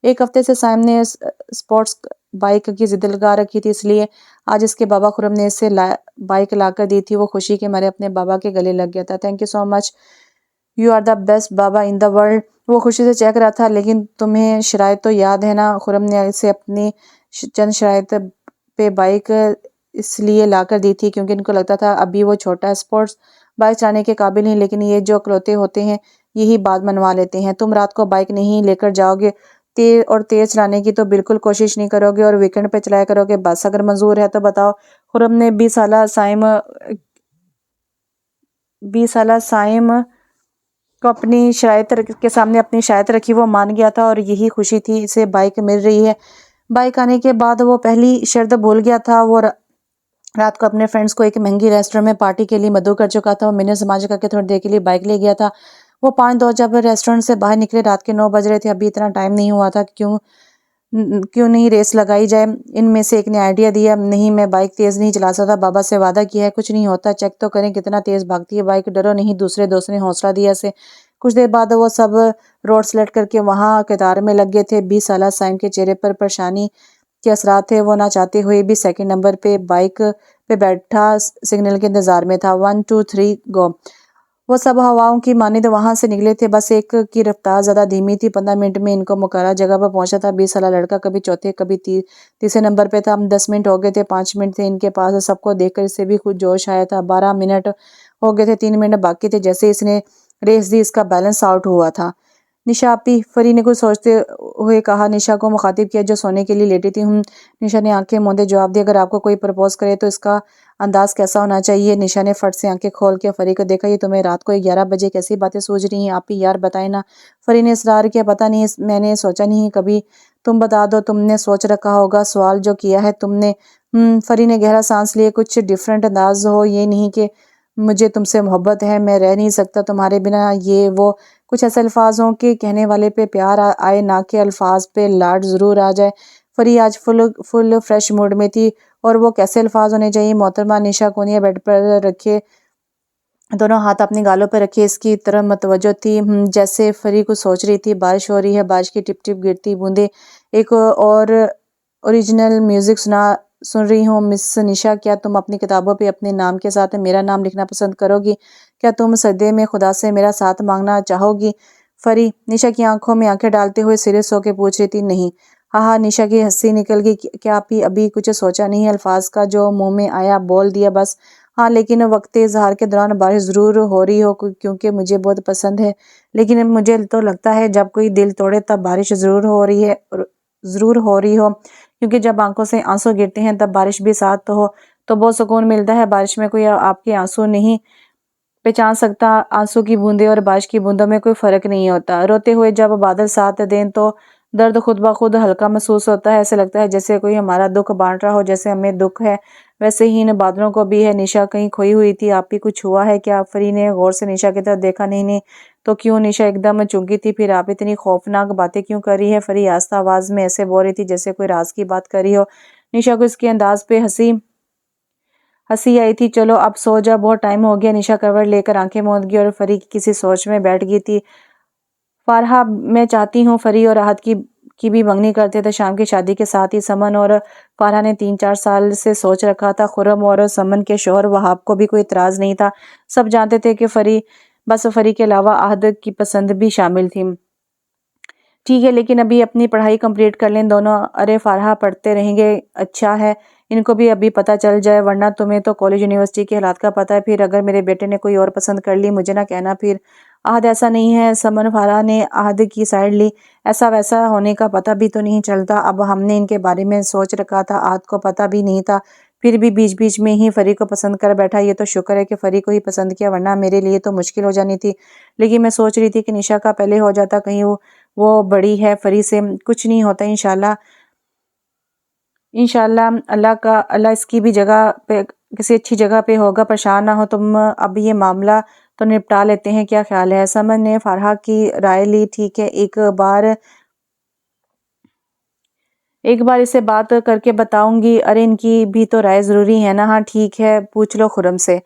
Speaker 1: एक हफ्ते से साइम ने स्पोर्ट्स बाइक की जिद लगा रखी थी, इसलिए आज इसके बाबा खुरम ने इसे बाइक लाकर दी थी। वो खुशी के मारे अपने बाबा के गले लग गया था। Thank you so much, you are the best baba in the world. वो खुशी से चेक रहा था। लेकिन तुम्हें शराइत तो याद है ना? खुरम ने इसे अपनी चंद शराइत पे बाइक इसलिए लाकर दी थी क्योंकि इनको लगता था अभी वो छोटा है, स्पोर्ट्स बाइक चलाने के काबिल नहीं। लेकिन ये जो इकलौते होते हैं यही बात मनवा लेते हैं। तुम रात को बाइक नहीं लेकर जाओगे, तेज चलाने की तो बिल्कुल कोशिश नहीं करोगे और वीकेंड पे चलाया करोगे। बस अगर मंजूर है तो बताओ। खुरम ने 20 साला साइम को अपनी शराइत के सामने अपनी शराइत रखी। वो मान गया था और यही खुशी थी, इसे बाइक मिल रही है। बाइक आने के बाद वो पहली शर्त भूल गया था। वो रात को अपने फ्रेंड्स को एक महंगी रेस्टोरेंट में पार्टी के लिए मदऊ कर चुका था। वो मैंने समाज करके थोड़ी देर के लिए बाइक ले गया था। वो 5 जब रेस्टोरेंट से बाहर निकले, रात के 9 बज रहे थे। अभी इतना टाइम नहीं हुआ था। क्यों नहीं रेस लगाई जाए? इनमें से एक ने आइडिया दिया। नहीं, मैं बाइक तेज नहीं चला सकता, बाबा से वादा किया है। कुछ नहीं होता, चेक तो करें कितना तेज भागती है बाइक। डरो नहीं, दूसरे दोस्त ने हौसला दिया से। कुछ देर बाद वो सब रोड सेलेक्ट करके वहां कतार में लग गए थे। 20 साल साइम के चेहरे पर परेशानी के असरात थे। वो ना चाहते हुए भी सेकंड नंबर पे बाइक पे बैठा सिग्नल के इंतजार में था। 1 2 3 गो। वो सब हवाओं की मानिंद वहां से निकले थे। बस एक की रफ्तार ज्यादा धीमी थी। 15 मिनट में इनको मुकर्रर जगह पर पहुंचा था। 20 साल लड़का कभी चौथे कभी तीसरे नंबर पे था। 10 मिनट हो गए थे, 5 मिनट थे इनके पास। सबको देखकर इससे भी कुछ जोश आया था। 12 मिनट हो गए थे, 3 मिनट बाकी थे। जैसे इसने रेस दी, इसका बैलेंस आउट हुआ था। निशा आपी, फरी ने कुछ सोचते हुए कहा। निशा को मुखातिब किया जो सोने के लिए लेटी थी। निशा ने आंखें मूंदे जवाब दिया। अगर आपको कोई प्रपोज करे तो इसका अंदाज कैसा होना चाहिए? निशा ने फट से आंखें खोल के फरी को देखा। ये तुम्हें रात को 11 बजे कैसी बातें सूझ रही हैं? आप ही यार बताए ना। फरी ने इसरार किया। पता नहीं, मैंने सोचा नहीं कभी। तुम बता दो, तुमने सोच रखा होगा सवाल जो किया है तुमने। फरी ने गहरा सांस लिए। कुछ डिफरेंट अंदाज हो, ये नहीं कि मुझे तुमसे मोहब्बत है, मैं रह नहीं सकता तुम्हारे बिना, ये वो। कुछ ऐसे अल्फाज हों कि कहने वाले पे प्यार आए, ना कि अल्फाज पे लाड जरूर आ जाए। फरी आज फुल फ्रेश मूड में थी। और वो कैसे अल्फाज होने चाहिए? मोहतरमा निशा कोनिया बेड पर रखे, दोनों हाथ अपने गालों पर रखे इसकी तरफ मतवज्जो थी। जैसे फरी कुछ सोच रही थी। बारिश हो रही है, बारिश की टिप टिप गिरती बूंदे एक और ओरिजिनल म्यूजिक सुना सुन रही हूँ मिस निशा, क्या तुम अपनी किताबों पे अपने नाम के साथ मेरा नाम लिखना पसंद करोगी? क्या तुम सदे में खुदा से मेरा साथ मांगना चाहोगी? फरी निशा की आंखों में आंखें डालते हुए सीरियस होकर पूछ रही थी। नहीं। हाँ हाँ, निशा की हंसी निकल गई। क्या आप ही अभी कुछ सोचा नहीं? अल्फाज का जो मुंह में आया बोल दिया बस। हाँ, लेकिन वक्त इजहार के दौरान बारिश जरूर हो रही हो, क्योंकि मुझे बहुत पसंद है। लेकिन मुझे तो लगता है जब कोई दिल तोड़े तब बारिश जरूर हो रही हो, क्योंकि जब आंखों से आंसू गिरते हैं तब बारिश भी साथ तो हो तो बहुत सुकून मिलता है। बारिश में कोई आपके आंसू नहीं पहचान सकता। आंसू की बूंदें और बारिश की बूंदों में कोई फर्क नहीं होता। रोते हुए जब बादल साथ दें तो दर्द खुद ब खुद हल्का महसूस होता है। ऐसे लगता है जैसे कोई हमारा दुख बांट रहा हो। जैसे हमें दुख है वैसे ही इन बादलों को भी है। निशा कहीं खोई हुई थी? आप ही कुछ हुआ है क्या? फरी ने गौर से निशा की तरफ देखा। नहीं नहीं तो क्यों? निशा एकदम चुंकी थी। फिर आप इतनी खौफनाक बातें क्यों कर रही है? फरी आस्था आवाज में ऐसे बोल रही थी जैसे कोई राज की बात कर रही हो। निशा को इसके अंदाज पे हंसी आई थी। चलो अब सो जा, बहुत टाइम हो गया। निशा करवट लेकर आंखें मूंद गई और फरी किसी सोच में बैठ गई थी। फारहा, मैं चाहती हूँ फरी और राहत की भी मंगनी करते थे शाम की शादी के साथ ही। समन और फारहा ने 3-4 साल से सोच रखा था। खुरम और समन के शोहर वहाब को भी कोई इतराज नहीं था। सब जानते थे कि फरी के अलावा आहद की पसंद भी शामिल थी। ठीक है, लेकिन अभी अपनी पढ़ाई कंप्लीट कर लें दोनों। अरे फारहा, पढ़ते रहेंगे अच्छा है, इनको भी अभी पता चल जाए, वरना तुम्हें तो कॉलेज यूनिवर्सिटी के हालात का पता है। फिर अगर मेरे बेटे ने कोई और पसंद कर ली मुझे ना कहना फिर। आहद, ऐसा नहीं है। समन फारहा ने आहद की साइड ली। ऐसा वैसा होने का पता भी तो नहीं चलता। अब हमने इनके बारे में सोच रखा था, आहद को पता भी नहीं था। फिर भी बीच बीच में ही फरी को पसंद कर बैठा। ये तो शुक्र है कि फरी को ही पसंद किया, वरना मेरे लिए तो मुश्किल हो जानी थी। लेकिन मैं सोच रही थी कि निशा का पहले हो जाता, कहीं वो बड़ी है, फरी से कुछ नहीं होता। इंशाल्लाह इंशाल्लाह अल्लाह इसकी भी जगह पे किसी अच्छी जगह पे होगा। परेशान ना हो तुम, अब ये मामला तो निपटा लेते हैं, क्या ख्याल है? समन ने फारहा की राय ली। ठीक है, एक बार इससे बात करके बताऊंगी। अरे इनकी भी तो राय जरूरी है ना? हाँ ठीक है, पूछ लो खुरम से।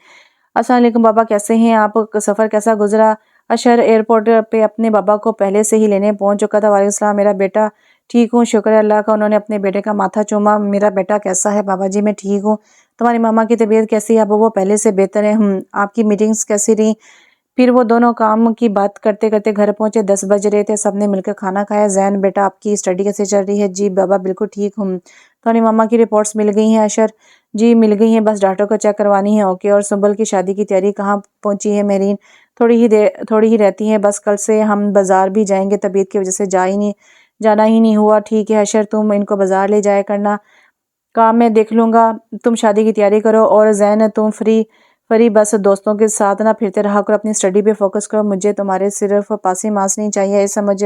Speaker 1: अस्सलाम वालेकुम बाबा, कैसे हैं आप? सफ़र कैसा गुजरा? अशर एयरपोर्ट पे अपने बाबा को पहले से ही लेने पहुंच चुका था। वालेकुम सलाम, मेरा बेटा ठीक हूँ, शुक्र है अल्लाह का। उन्होंने अपने बेटे का माथा चूमा। मेरा बेटा कैसा है? बाबा जी मैं ठीक हूँ। तुम्हारी मामा की तबीयत कैसी है? अब वो पहले से बेहतर है। आपकी मीटिंग्स कैसी रही? फिर वो दोनों काम की बात करते करते घर पहुंचे। 10 बज रहे थे। सबने मिलकर खाना खाया। जैन बेटा, आपकी स्टडी कैसे चल रही है? जी बाबा बिल्कुल ठीक हूँ। तुम्हारी मामा की रिपोर्ट्स मिल गई हैं? अशर, जी मिल गई हैं, बस डॉक्टर को चेक करवानी है। ओके। और सुबल की शादी की तैयारी कहाँ पहुंची है? मेरीन, थोड़ी ही रहती है, बस कल से हम बाजार भी जाएंगे, तबीयत की वजह से जाना ही नहीं हुआ। ठीक है अशर, तुम इनको बाजार ले जाया करना, काम मैं देख लूंगा। तुम शादी की तैयारी करो। और जैन तुम फरी बस दोस्तों के साथ ना फिरते रहा करो, अपनी स्टडी पे फोकस करो। मुझे तुम्हारे सिर्फ पासी मास नहीं चाहिए, ये समझ।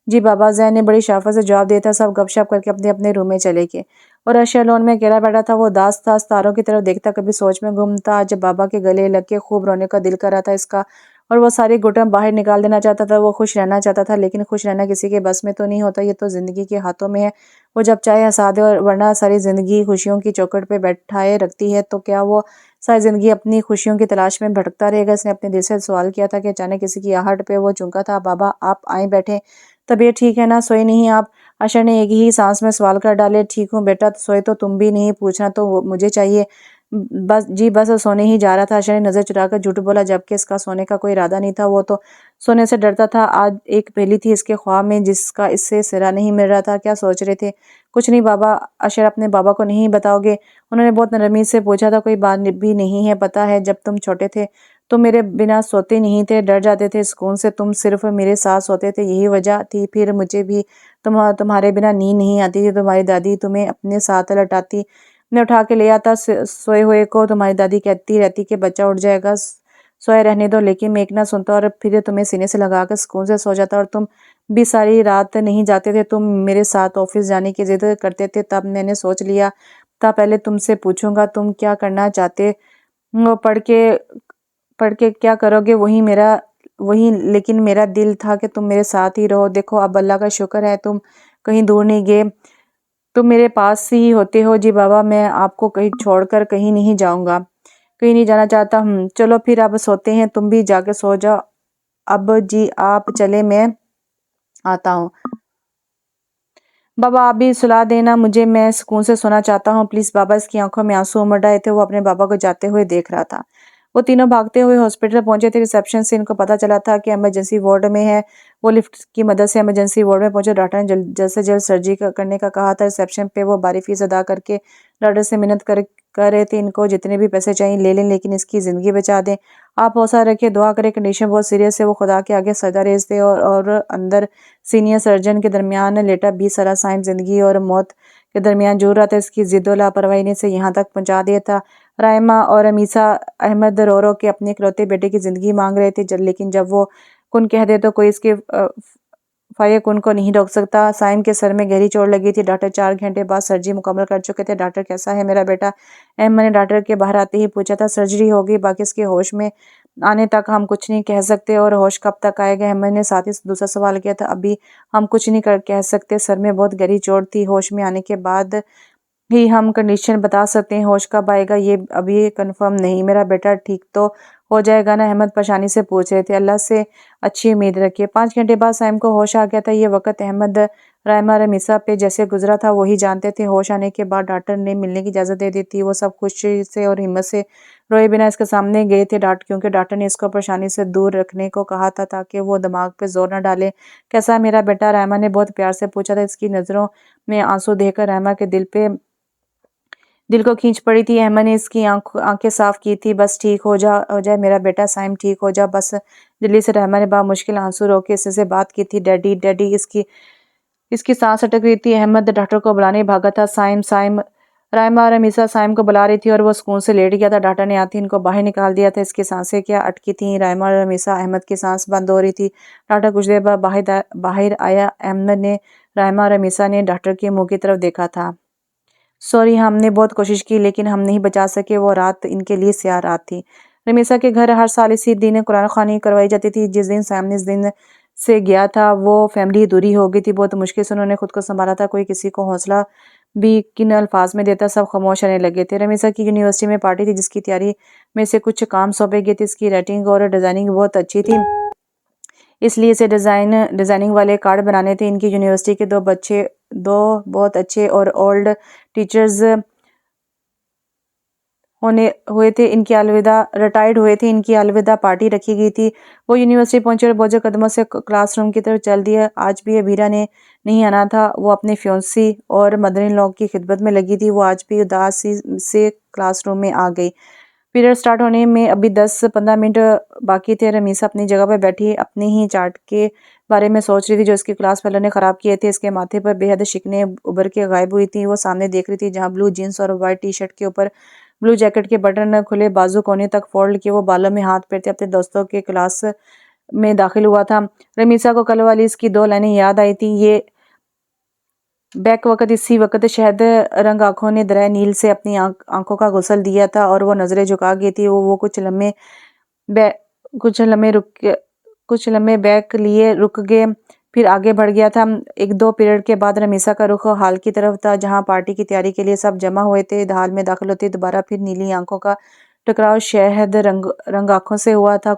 Speaker 1: जी बाबा, जैन ने बड़ी शाफा से जवाब दिया था। सब गपशप करके अपने अपने रूम में चले गए और अशर लोन में अकेला बैठा था। वो दास था, तारों की तरफ देखता, कभी सोच में गुम था। आज बाबा के गले लग के खूब रोने का दिल कर रहा था इसका, और वो सारी घुटन बाहर निकाल देना चाहता था। वो खुश रहना चाहता था, लेकिन खुश रहना किसी के बस में तो नहीं होता। ये तो जिंदगी के हाथों में है। वो जब चाहे हंसा दे, और वरना सारी जिंदगी खुशियों की चौखट पे बैठाए रखती है। तो क्या वो सारी जिंदगी अपनी खुशियों की तलाश में भटकता रहेगा? इसने अपने दिल से सवाल किया था कि अचानक किसी की आहट पे वो चौंका था। बाबा आप आए बैठे, तबीयत ठीक है ना? सोए नहीं आप? अशर ने एक ही सांस में सवाल कर डाले। ठीक हूँ बेटा, सोए तो तुम भी नहीं, पूछना तो मुझे चाहिए। बस सोने ही जा रहा था। अशर ने नजर चुराकर झूठ बोला, जबकि इसका सोने का कोई इरादा नहीं था। वो तो सोने से डरता था। आज एक पहेली थी इसके ख्वाब में जिसका इससे सिरा नहीं मिल रहा था। क्या सोच रहे थे? कुछ नहीं बाबा। अशर, अपने बाबा को नहीं बताओगे? उन्होंने बहुत नरमी से पूछा था। कोई बात भी नहीं है। पता है जब तुम छोटे थे तो मेरे बिना सोते नहीं थे, डर जाते थे सुकून से। तुम सिर्फ मेरे साथ सोते थे, यही वजह थी। फिर मुझे भी तुम्हारे बिना नींद नहीं आती थी। तुम्हारी दादी तुम्हें अपने साथ लटाती, मैं उठा के ले आता सोए हुए को। तुम्हारी दादी कहती रहती कि बच्चा उठ जाएगा, सोए रहने दो, लेकिन मैं एक ना सुनता और फिर तुम्हें सीने से लगाकर सुकून से सो जाता। और तुम भी सारी रात नहीं जाते थे। तुम मेरे साथ ऑफिस जाने की जिद करते थे। तब मैंने सोच लिया था पहले तुमसे पूछूंगा तुम क्या करना चाहते हो। पढ़ के क्या करोगे वही, लेकिन मेरा दिल था कि तुम मेरे साथ ही रहो। देखो अब अल्लाह का शुक्र है तुम कहीं दूर नहीं गए, तुम मेरे पास ही होते हो। जी बाबा, मैं आपको कहीं छोड़कर कहीं नहीं जाऊंगा, कहीं नहीं जाना चाहता। चलो फिर अब सोते हैं, तुम भी जाके सो जाओ। अब जी आप चले, मैं आता हूँ। बाबा आप भी सुला देना मुझे, मैं सुकून से सोना चाहता हूँ प्लीज़ बाबा। इसकी आंखों में आंसू उमड़ रहे थे। वो अपने बाबा को जाते हुए देख रहा था। वो तीनों भागते हुए हॉस्पिटल पहुंचे थे। रिसेप्शन से इनको पता चला था कि इमरजेंसी वार्ड में है। वो लिफ्ट की मदद से इमरजेंसी वार्ड में पहुंचे। डॉक्टर ने जल्द से जल्द सर्जरी करने का कहा था। रिसेप्शन पे वो भारी फीस अदा करके डॉक्टर से मिन्नत कर रहे थे, इनको जितने भी पैसे चाहिए ले लें लेकिन इसकी ज़िंदगी बचा दें। आप हौसला रखिए, दुआ करें, कंडीशन बहुत सीरियस है। वो खुदा के आगे सजदा रेज़ थे और अंदर सीनियर सर्जन के दरमियान लेटा 20 साल साइम ज़िंदगी और मौत के दरमियान जूझ रहा था। इसकी जिद्द और लापरवाही ने इसे यहाँ तक पहुँचा दिया था। राइमा और अमीसा अहमद रो के अपने इकलौते बेटे की ज़िंदगी मांग रहे थे, लेकिन जब वो कुन कह दे तो कोई इसके फायक उनको नहीं रोक सकता। साइम के सर में गहरी चोट लगी थी। डॉक्टर 4 घंटे बाद सर्जरी मुकम्मल कर चुके थे। डॉक्टर कैसा है मेरा बेटा? अहमद ने डॉक्टर के बाहर आते ही पूछा था। सर्जरी हो गई, बाकी इसके होश में आने तक हम कुछ नहीं कह सकते। और होश कब तक आएगा? अहमद ने साथ ही दूसरा सवाल किया था। अभी हम कुछ नहीं कह सकते, सर में बहुत गहरी चोट थी। होश में आने के बाद ही हम कंडीशन बता सकते हैं। होश कब आएगा ये अभी कंफर्म नहीं। मेरा बेटा ठीक तो हो जाएगा ना? अहमद परेशानी से पूछ रहे थे। अल्लाह से अच्छी उम्मीद रखिए। 5 घंटे बाद साइम को होश आ गया था। ये वक्त अहमद रायमा रमीसा पे जैसे गुजरा था वही जानते थे। होश आने के बाद डॉक्टर ने मिलने की इजाज़त दे दी थी। वो सब खुशी से और हिम्मत से रोए बिना इसके सामने गए थे क्योंकि डॉक्टर ने इसको परेशानी से दूर रखने को कहा था ताकि वो दिमाग पे जोर न डाले। कैसा है मेरा बेटा? रायमा ने बहुत प्यार से पूछा था। इसकी नज़रों में आंसू देखकर रायमा के दिल को खींच पड़ी थी। अहमद ने इसकी आंखें साफ की थी। बस ठीक हो जाए मेरा बेटा, साइम ठीक हो जा बस। दिल्ली से रहमा ने मुश्किल आंसू रोके इससे बात की थी। डैडी डैडी इसकी सांस अटक रही थी। अहमद डॉक्टर को बुलाने भागा था। साइम साइम रायमा और अमीसा साइम को बुला रही थी और वो सुकून से लेट गया था। डॉक्टर ने आते ही इनको बाहर निकाल दिया था। इसकी सांसें क्या अटकी थी। रायमा और अमीसा अहमद की सांस बंद हो रही थी। डॉक्टर कुछ देर बाद बाहर आया। अहमद ने रायमा और अमीसा ने डॉक्टर के मुंह की तरफ देखा था। सॉरी, हमने बहुत कोशिश की लेकिन हम नहीं बचा सके। वो रात इनके लिए स्याह रात थी। रमीसा के घर हर साल इसी दिन कुरान ख़वानी करवाई जाती थी। जिस दिन सामने इस दिन से गया था वो फैमिली दूरी हो गई थी। बहुत मुश्किल से उन्होंने खुद को संभाला था। कोई किसी को हौसला भी किन अल्फाज में देता, सब खामोश रहने लगे थे। रमीसा की यूनिवर्सिटी में पार्टी थी जिसकी तैयारी में से कुछ काम सौंपे गए थे। इसकी राइटिंग और डिज़ाइनिंग बहुत अच्छी थी, इसलिए इसे डिज़ाइनिंग वाले कार्ड बनाने थे। इनकी यूनिवर्सिटी के दो बहुत अच्छे और ओल्ड टीचर्स होने हुए थे। इनकी रिटायर्ड हुए थे। इनकी अलविदा पार्टी रखी गई थी। वो यूनिवर्सिटी पहुंचे और बोझ कदमों से क्लासरूम की तरफ चल दिया। आज भी अबीरा ने नहीं आना था। वो अपने फ्योंसी और मदर इन लॉ की खिदमत में लगी थी। वो आज भी उदासी से क्लासरूम में आ गई। पीरियड स्टार्ट होने में अभी 10-15 मिनट बाकी थे। रमीसा अपनी जगह पर बैठी अपने ही चार्ट के बारे में सोच रही थी जो इसकी क्लास फेलो ने ख़राब किए थे। इसके माथे पर बेहद शिकने उभर के गायब हुई थी। वो सामने देख रही थी जहाँ ब्लू जीन्स और वाइट टी शर्ट के ऊपर ब्लू जैकेट के बटन खुले, बाजू कोने तक फोल्ड किए, वो बालों में हाथ फेरते अपने दोस्तों के क्लास में दाखिल हुआ था। रमीसा को कल वाली इसकी 2 लाइनें याद आई थी। ये बैक वक्त इसी वक्त शहद रंग आंखों ने दरिया नील से अपनी आंखों का गुसल दिया था और वो नजरें झुका गई थी। वो कुछ लम्हे बैक लिए रुक गए, फिर आगे बढ़ गया था। 1-2 पीरियड के बाद रमीसा का रुख हाल की तरफ था जहां पार्टी की तैयारी के लिए सब जमा हुए थे। हाल में दाखिल होते दोबारा फिर नीली आंखों का टकराव शहद रंग आंखों से हुआ था।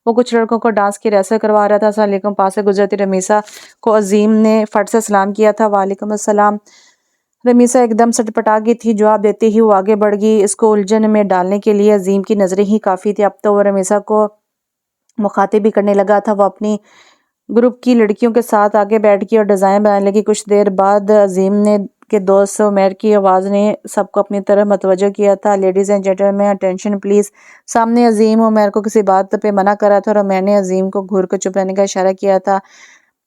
Speaker 1: वो कुछ लड़कों को डांस की रिहर्सल करवा रहा था। अस्सलाम वालेकुम पास से गुजरती रमीसा को अजीम ने फट से सलाम किया था। वालेकुम अस्सलाम। रमीसा एकदम सटपटा गई थी। जवाब देते ही वो आगे बढ़ गई। इसको उलझन में डालने के लिए अजीम की नजरें ही काफ़ी थी। अब तो वो रमीसा को मुखातिब भी करने लगा था। वो अपनी ग्रुप की लड़कियों के साथ आगे बैठ गई और डिज़ाइन बनाने लगी। कुछ देर बाद अजीम ने के दोस्त उमैर की आवाज़ ने सबको अपनी तरफ मतवज्जो किया था। Ladies and gentleman attention please. सामने अजीम उमैर को किसी बात पे मना करा था और मैंने अजीम को घूर कर चुप रहने का इशारा किया था।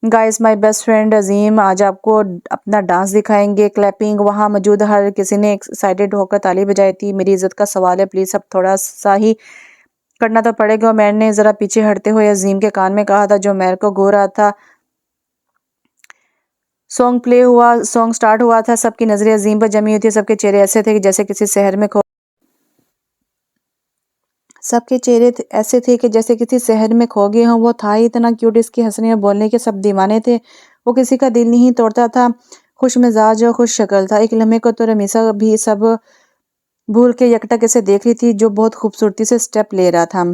Speaker 1: गाइस, माय बेस्ट फ्रेंड अजीम आज आपको अपना डांस दिखाएंगे। क्लैपिंग। वहाँ मौजूद हर किसी ने एक्साइटेड होकर ताली बजाई थी। मेरी इज्जत का सवाल है, प्लीज़ अब थोड़ा सा ही करना तो पड़ेगा। उमैर ने ज़रा पीछे हटते हुए अजीम के कान में कहा था जो उमैर को घूर रहा था। सॉन्ग स्टार्ट हुआ था। सबकी नजरें अजीम पर जमी हुई थी। सबके चेहरे ऐसे थे कि जैसे किसी शहर में खो गए हों। वो था ही इतना क्यूट, इसकी हंसने और बोलने के सब दीवाने थे। वो किसी का दिल नहीं तोड़ता था। खुश मिजाज और खुश शक्ल था। एक लम्हे को तो रमीसा भी सब भूल के यकटक से देख रही थी जो बहुत खूबसूरती से स्टेप ले रहा था।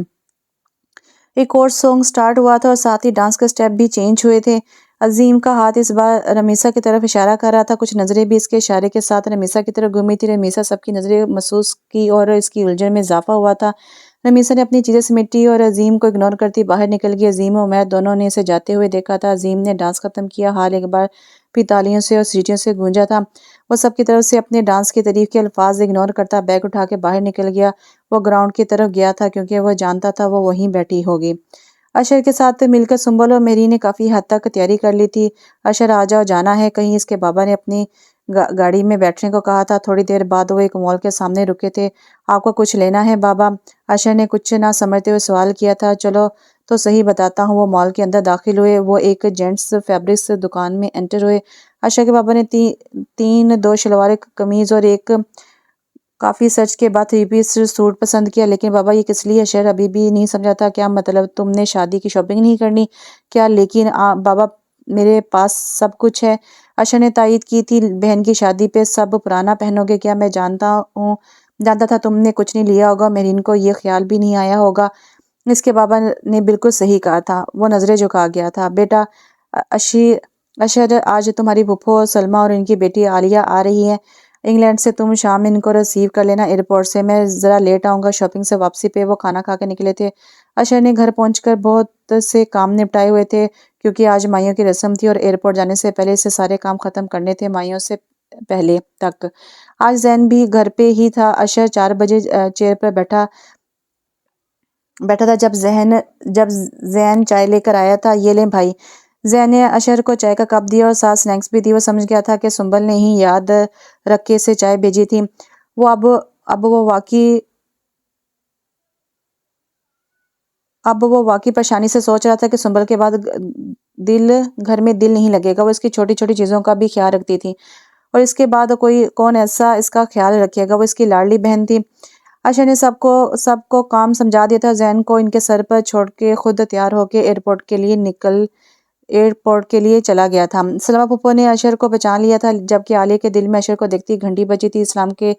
Speaker 1: एक और सॉन्ग स्टार्ट हुआ था और साथ ही डांस के स्टेप भी चेंज हुए थे। अजीम का हाथ इस बार रमीसा की तरफ इशारा कर रहा था। कुछ नज़रें भी इसके इशारे के साथ रमीसा की तरफ घूमी थी। रमीसा सबकी नज़रें महसूस की और इसकी उलझन में इजाफा हुआ था। रमीसा ने अपनी चीज़ें समेटी और अजीम को इग्नोर करती बाहर निकल गई। अजीम और उमैर दोनों ने इसे जाते हुए देखा था। अजीम ने डांस खत्म किया। हाल एक बार फिर तालियों से और सीटियों से गूंजा था। वो सबकी तरफ से अपने डांस की तारीफ के अल्फाज इग्नोर करता बैग उठा के बाहर निकल गया। वो ग्राउंड की तरफ गया था क्योंकि वह जानता था वो वहीं बैठी होगी। अशर के साथ मिलकर सुंबल और मेरी ने काफ़ी हद तक तैयारी कर ली थी। अशर आ जाओ जाना है कहीं, इसके बाबा ने अपनी गाड़ी में बैठने को कहा था। थोड़ी देर बाद वो एक मॉल के सामने रुके थे। आपको कुछ लेना है बाबा? अशर ने कुछ ना समझते हुए सवाल किया था। चलो तो सही बताता हूँ। वो मॉल के अंदर दाखिल हुए। वो एक जेंट्स फैब्रिक्स दुकान में एंटर हुए। अशर के बाबा ने तीन दो शलवार कमीज और एक काफ़ी सर्च के बाद थ्री पीस सूट पसंद किया। लेकिन बाबा ये किस लिए? अशर अभी भी नहीं समझा था। क्या मतलब, तुमने शादी की शॉपिंग नहीं करनी क्या? लेकिन बाबा मेरे पास सब कुछ है। अशर ने तायद की थी। बहन की शादी पे सब पुराना पहनोगे क्या? मैं जानता था तुमने कुछ नहीं लिया होगा। मेरीन को ये ख्याल भी नहीं आया होगा। इसके बाबा ने बिल्कुल सही कहा था। वो नज़रें झुका गया था। बेटा अशी अशर, आज तुम्हारी फूफो सलमा और इनकी बेटी आलिया आ रही है इंग्लैंड से। तुम शाम इनको रिसीव कर लेना एयरपोर्ट से। मैं ज़रा लेट आऊँगा शॉपिंग से वापसी पे। वो खाना खा के निकले थे। अशर ने घर पहुंचकर बहुत से काम निपटाए हुए थे क्योंकि आज माइयों की रस्म थी और एयरपोर्ट जाने से पहले इसे सारे काम ख़त्म करने थे माइयों से पहले तक। आज जैन भी घर पे ही था। अशर 4 बजे चेयर पर बैठा बैठा था जब जैन चाय लेकर आया था। ये ले भाई। जैन ने अशर को चाय का कप दिया और साथ स्नैक्स भी दिए। वो समझ गया था कि सुंबल ने ही याद रख के इसे चाय भेजी थी। वो अब वो वाकई अब वो वाकई परेशानी से सोच रहा था कि सुंबल के बाद घर में दिल नहीं लगेगा। वो इसकी छोटी छोटी चीज़ों का भी ख्याल रखती थी और इसके बाद कोई कौन ऐसा इसका ख्याल रखेगा। वो इसकी लाडली बहन थी। आशा ने सबको काम समझा दिया था। जैन को इनके सर पर छोड़ के खुद तैयार होके एयरपोर्ट के लिए चला गया था। सलमा पुप्पो ने अशर को पहचान लिया था जबकि आलिया के दिल में अशर को देखती घंटी बजी थी। इस्लाम के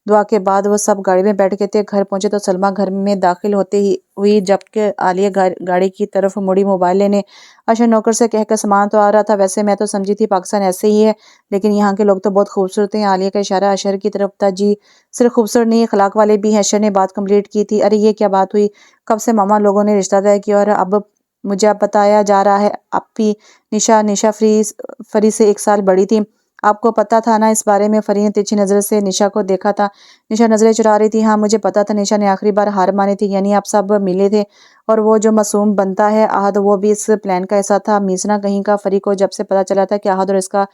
Speaker 1: दुआ के बाद वो सब गाड़ी में बैठ गए थे। घर पहुंचे तो सलमा घर में दाखिल होते ही हुई जबकि आलिया गाड़ी की तरफ मुड़ी मोबाइल लेने। अशर नौकर से कहकर सामान तो आ रहा था। वैसे मैं तो समझी थी पाकिस्तान ऐसे ही है, लेकिन यहाँ के लोग तो बहुत खूबसूरत हैं। आलिया का इशारा अशर की तरफ था। जी सिर्फ खूबसूरत नहीं, अखलाक वाले भी हैं। अशर ने बात कंप्लीट की थी। अरे ये क्या बात हुई? कब से मामा लोगों ने रिश्ता तय किया और अब मुझे बताया जा रहा है आपकी निशा फरी से 1 साल बड़ी थी। आपको पता था ना इस बारे में? फरी ने तिरछी नज़र से निशा को देखा था। निशा नजरें चुरा रही थी। हाँ मुझे पता था। निशा ने आखिरी बार हार मानी थी। यानी आप सब मिले थे और वो जो मासूम बनता है आहद, वो भी इस प्लान का हिस्सा था। मीसना कहीं का। फरी को जब से पता चला था कि आहद और इसका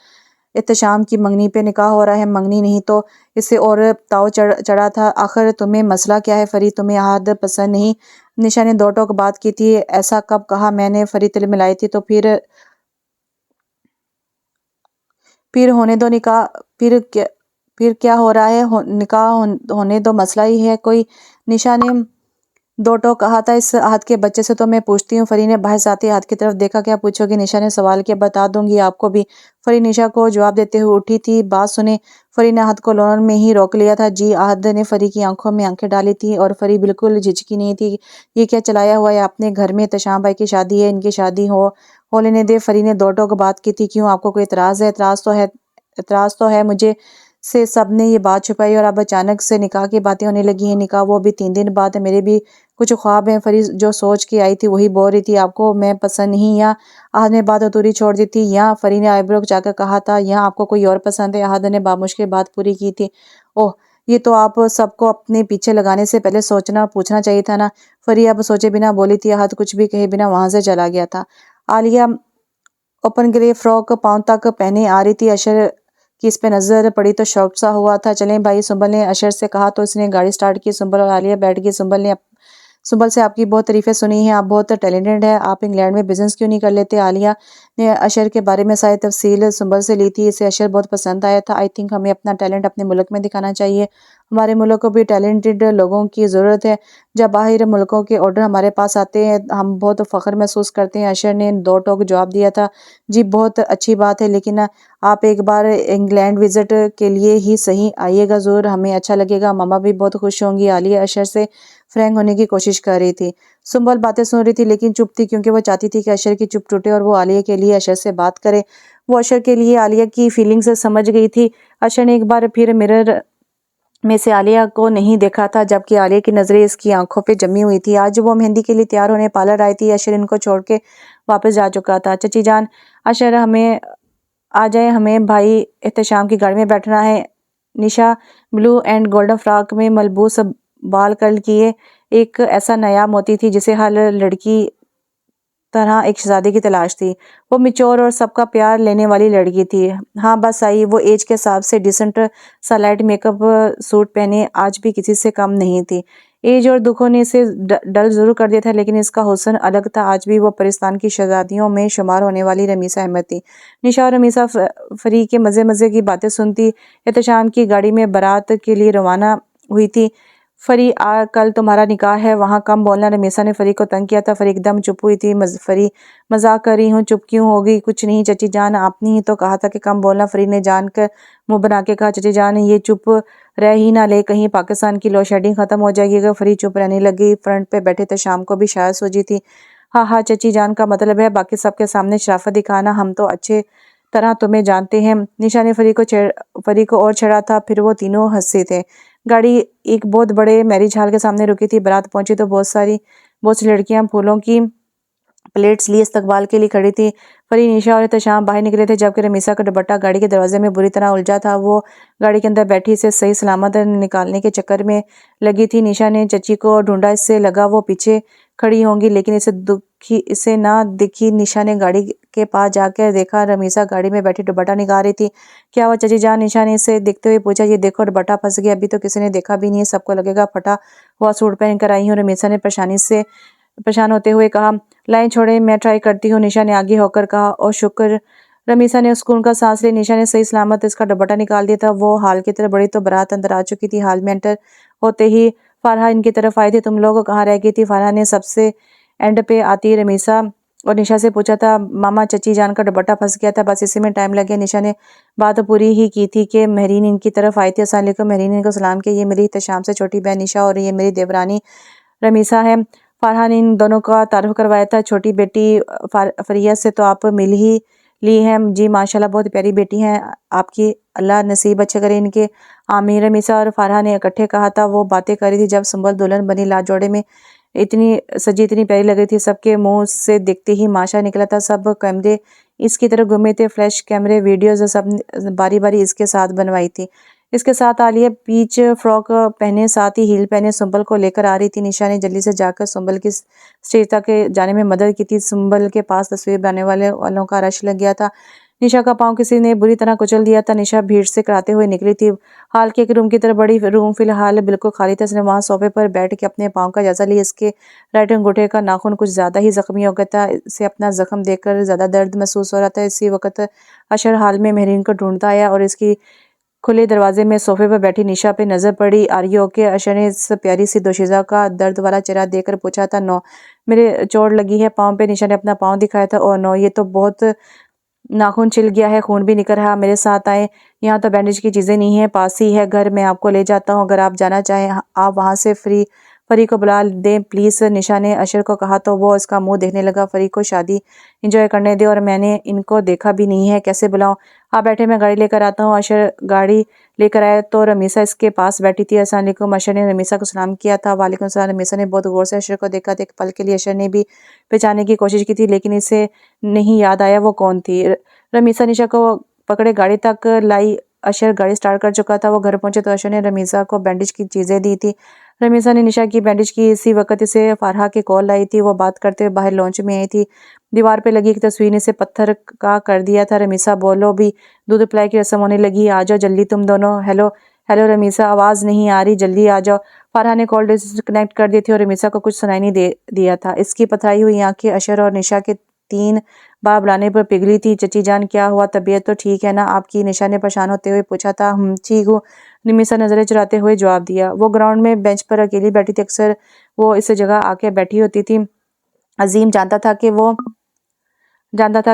Speaker 1: एहतशाम की मंगनी पे निकाह हो रहा है, मंगनी नहीं तो इससे और ताव चढ़ा था। आखिर तुम्हें मसला क्या है फरी? तुम्हें आहद पसंद नहीं? निशा ने दो टोक बात की थी। ऐसा कब कहा मैंने? फरी तिल मिलाई थी। तो फिर होने दो निकाह। फिर क्या हो रहा है? निकाह होने दो, मसला ही है कोई? निशा ने दो टोक कहा था। इस हाथ के बच्चे से तो मैं पूछती हूँ। फरी ने बाहर से आते हाथ की तरफ देखा। क्या पूछोगी? निशा ने सवाल किया। बता दूंगी आपको भी। फरी निशा को जवाब देते हुए उठी थी। बात सुने। फरी ने हाथ को लोन में ही रोक लिया था। जी आहद ने फरी की आंखों में आंखें डाली थी और फरी बिल्कुल झिझकी नहीं थी। ये क्या चलाया हुआ है आपने घर में? तशाम भाई की शादी है, इनकी शादी हो लेने दे। फरी ने दो टोक बात की थी। क्यों, आपको कोई इतराज है? इतराज तो है मुझे से सबने ये बात छुपाई और अब अचानक से निकाह की बातें होने लगी हैं। निकाह वो भी 3 दिन बाद है। मेरे भी कुछ ख्वाब हैं। फरी जो सोच के आई थी वही बोल रही थी। आपको मैं पसंद नहीं या? आहद ने बात अधूरी छोड़ दी थी। या? फरी ने आईब्रो जाकर कहा था। या आपको कोई और पसंद है? आहद ने बामुश्किल बात पूरी की थी। ओह, ये तो आप सबको अपने पीछे लगाने से पहले सोचना पूछना चाहिए था ना। फरी अब सोचे बिना बोली थी। आहद कुछ भी कहे बिना वहां से चला गया था। आलिया ओपन ग्रे फ्रॉक पाँव तक पहने आ रही थी। अशर की इस पे नजर पड़ी तो शौक सा हुआ था। चलें भाई, सुंबल ने अशर से कहा तो इसने गाड़ी स्टार्ट की। सुंबल और आलिया बैठ गई। सुंबल से आपकी बहुत तारीफें सुनी हैं, आप बहुत टैलेंटेड है। आप इंग्लैंड में बिजनेस क्यों नहीं कर लेते? आलिया ने अशर के बारे में सारी तफसील सुंबल से ली थी। इसे अशर बहुत पसंद आया था। आई थिंक हमें अपना टैलेंट अपने मुल्क में दिखाना चाहिए। हमारे मुल्क को भी टैलेंटेड लोगों की ज़रूरत है। जब बाहर मुल्कों के ऑर्डर हमारे पास आते हैं हम बहुत फ़ख्र महसूस करते हैं। अशर ने दो टोक जवाब दिया था। जी बहुत अच्छी बात है, लेकिन आप एक बार इंग्लैंड विजिट के लिए ही सही आइएगा ज़रूर, हमें अच्छा लगेगा। मामा भी बहुत खुश होंगी। आलिया अशर से फ्रैंक होने की कोशिश कर रही थी। सुंबल बातें सुन रही थी लेकिन चुप थी, क्योंकि वो चाहती थी कि अशर की चुप टूटे और वो आलिया के लिए अशर से बात करे। वो अशर के लिए आलिया की फीलिंग्स समझ गई थी। अशर ने एक बार फिर मिरर में से आलिया को नहीं देखा था, जबकि आलिया की नजरें इसकी आंखों पे जमी हुई थी। आज वो मेहंदी के लिए तैयार होने पार्लर आई थी। अशर इनको छोड़ के वापस जा चुका था। चची जान, अशर हमें आ जाए, हमें भाई एहतशाम की गाड़ी में बैठना है। निशा ब्लू एंड गोल्डन फ्रॉक में मलबूस बाल कर्ल किए एक ऐसा नया मोती थी जिसे हर लड़की तरह एक शहजादी की तलाश थी। वो मिच्योर और सबका प्यार लेने वाली लड़की थी। हाँ बस आई। वो एज के हिसाब से डिसेंट सा लाइट मेकअप सूट पहने आज भी किसी से कम नहीं थी। एज और दुखों ने इसे डल जरूर कर दिया था, लेकिन इसका हुस्न अलग था। आज भी वो पाकिस्तान की शहजादियों में शुमार होने वाली रमीसा अहमद थी। निशा और रमीसा फरी के मज़े मज़े की बातें सुनती एहतशाम की गाड़ी में बारात के लिए रवाना हुई थी। फरी कल तुम्हारा निकाह है, वहाँ कम बोलना। रमीसा ने फरी को तंग किया था। फरी एकदम चुप हुई थी। फरी, मजाक कर रही हूँ, चुप क्यों हो गई? कुछ नहीं चची जान, आपने ही तो कहा था कि कम बोलना। फरी ने जान कर मुंह बना के कहा। चची जान ये चुप रह ही ना ले, कहीं पाकिस्तान की लोड शेडिंग खत्म हो जाएगी। अगर फरी चुप रहने लगी। फ्रंट पे बैठे थे शाम को भी शायद सोची थी। हाँ हाँ चची जान का मतलब है बाकी सबके सामने शराफत दिखाना। हम तो अच्छे तरह तुम्हें जानते हैं। निशा ने फरी को और छेड़ा था। फिर वो तीनों हंसे थे। गाड़ी एक बहुत बड़े मैरिज हॉल के सामने रुकी थी। बारात पहुंची तो बहुत सी लड़कियां फूलों की प्लेट्स लिए इस्तकबाल के लिए खड़ी थी। फरी, निशा और एहतशाम बाहर निकले थे, जबकि रमीसा का दुपट्टा गाड़ी के दरवाजे में बुरी तरह उलझा था। वो गाड़ी के अंदर बैठी से सही सलामत निकालने के चक्कर में लगी थी। निशा ने चची को ढूंढा, इससे लगा वो पीछे खड़ी होंगी, लेकिन इसे ना दिखी। निशा ने गाड़ी के पास जाकर देखा, रमीसा गाड़ी में बैठी दुपट्टा निकाल रही थी। क्या हुआ चची जान? निशा ने इसे देखते हुए पूछा। ये देखो दुपट्टा फंस गया, अभी तो किसी ने देखा भी नहीं है, सबको लगेगा फटा हुआ सूट पहन कर आई हूँ। रमीसा ने परेशान होते हुए कहा। लाइन छोड़े, मैं ट्राई करती हूँ, निशा ने आगे होकर कहा। और शुक्र। रमीसा ने सुकून का सांस लिया। निशा ने सही सलामत इसका दुपट्टा निकाल दिया था। वो हाल की तरफ बढ़ी तो बारात अंदर आ चुकी थी। हाल में एंटर होते ही फारहा इनकी तरफ आई थी। तुम लोग कहाँ रह गई थी? फारहा ने सबसे एंड पे आती रमीसा और निशा से पूछा था। मामा चची जान का दुपट्टा फंस गया था, बस इसी में टाइम लग गया। निशा ने बात पूरी ही की थी कि महरीन इनकी तरफ आई थी। अस्सलाम वालेकुम। महरीन इनको सलाम किया। ये मेरी एहतशाम से छोटी बहन निशा और ये मेरी देवरानी रमीसा है। फारहा ने इन दोनों का तारुफ करवाया था। छोटी बेटी फरिया से तो आप मिल ही ली है। जी माशाल्लाह, बहुत प्यारी बेटी हैं आपकी, अल्लाह नसीब अच्छे करे इनके। आमीर। रमीसा और फारहा ने इकट्ठे कहा था। वो बातें कर रही थी जब सुंबल दुल्हन बनी लाल जोड़े में इतनी सजी, इतनी प्यारी लग रही थी। सबके मुंह से दिखते ही माशा निकला था। सब कैमरे इसकी तरफ घूमे थे, फ्लैश कैमरे, वीडियोज सब बारी बारी इसके साथ बनवाई थी। इसके साथ आलिया पीच फ्रॉक पहने, साथ ही हील पहने सुंबल को लेकर आ रही थी। निशा ने जल्दी से जाकर सुंबल की स्टेज तक जाने में मदद की थी। सुंबल के पास तस्वीर बनाने वालों का रश लग गया था। निशा का पांव किसी ने बुरी तरह कुचल दिया था। निशा भीड़ से कराते हुए निकली थी। हाल के एक रूम की तरफ बड़ी। रूम फिलहाल बिल्कुल खाली था। इसने वहां सोफे पर बैठ के अपने पाँव का जायजा लिया। इसके राइट अंगूठे का नाखून कुछ ज्यादा ही जख्मी हो गया था। इसे अपना जख्म देखकर ज्यादा दर्द महसूस हो रहा था। इसी वक्त अशर हाल में महरीन को ढूंढता आया और इसकी खुले दरवाजे में सोफे पर बैठी निशा पे नजर पड़ी। आर्य होके अशर ने इस प्यारी सी दोशीज़ा का दर्द वाला चेहरा देखकर पूछा था। नो, मेरे चोट लगी है पाँव पे। निशा ने अपना पाँव दिखाया था। और नो, ये तो बहुत नाखून छिल गया है, खून भी निकल रहा है। मेरे साथ आए, यहाँ तो बैंडेज की चीजें नहीं है, पास ही है घर, मैं आपको ले जाता हूँ। अगर आप जाना चाहें आप वहां से फरी को बुला दें प्लीज। निशा ने अशर को कहा तो वो इसका मुंह देखने लगा। फरी को शादी एंजॉय करने दे, और मैंने इनको देखा भी नहीं है, कैसे बुलाऊं? आप बैठे, मैं गाड़ी लेकर आता हूँ। अशर गाड़ी लेकर आया तो रमीसा इसके पास बैठी थी। अस्सलाम वालेकुम। अशर ने रमीसा को सलाम किया था। वालेकुम सलाम। रमीसा ने बहुत गौर से अशर को देखा था। एक पल के लिए अशर ने भी पहचानने की कोशिश की थी, लेकिन इसे नहीं याद आया वो कौन थी। रमीसा निशा को पकड़े गाड़ी तक लाई। अशर गाड़ी स्टार्ट कर चुका था। वो घर पहुंचे तो अशर ने रमीसा को बैंडेज की चीजें दी थी। रमीसा ने निशा की बैंडेज की। इसी वक्त इसे फारहा की कॉल आई थी। वो बात करते हुए बाहर लॉन्च में आई थी। दीवार पे लगी एक तस्वीर ने इसे पत्थर का कर दिया था। रमीसा बोलो भी। दूध पिलाई की रस्म होने लगी। आ जाओ जल्दी तुम दोनों। हेलो हेलो रमीसा, आवाज नहीं आ रही, जल्दी आ जाओ। फारहा ने कॉल डिस्कनेक्ट कर दी थी और रमीसा को कुछ सुनाई नहीं दिया था। इसकी पथराई हुई आंखें अशर और निशा के 3 बार बुलाने पर पिघली थी। चची जान क्या हुआ, तबीयत तो ठीक है ना आपकी? निशा ने परेशान होते हुए पूछा था। ठीक हूँ, निमिषा नजरें चुराते हुए जवाब दिया। वो ग्राउंड में बेंच पर अकेली बैठी थी। अक्सर वो इस जगह आके बैठी होती थी। अजीम जानता था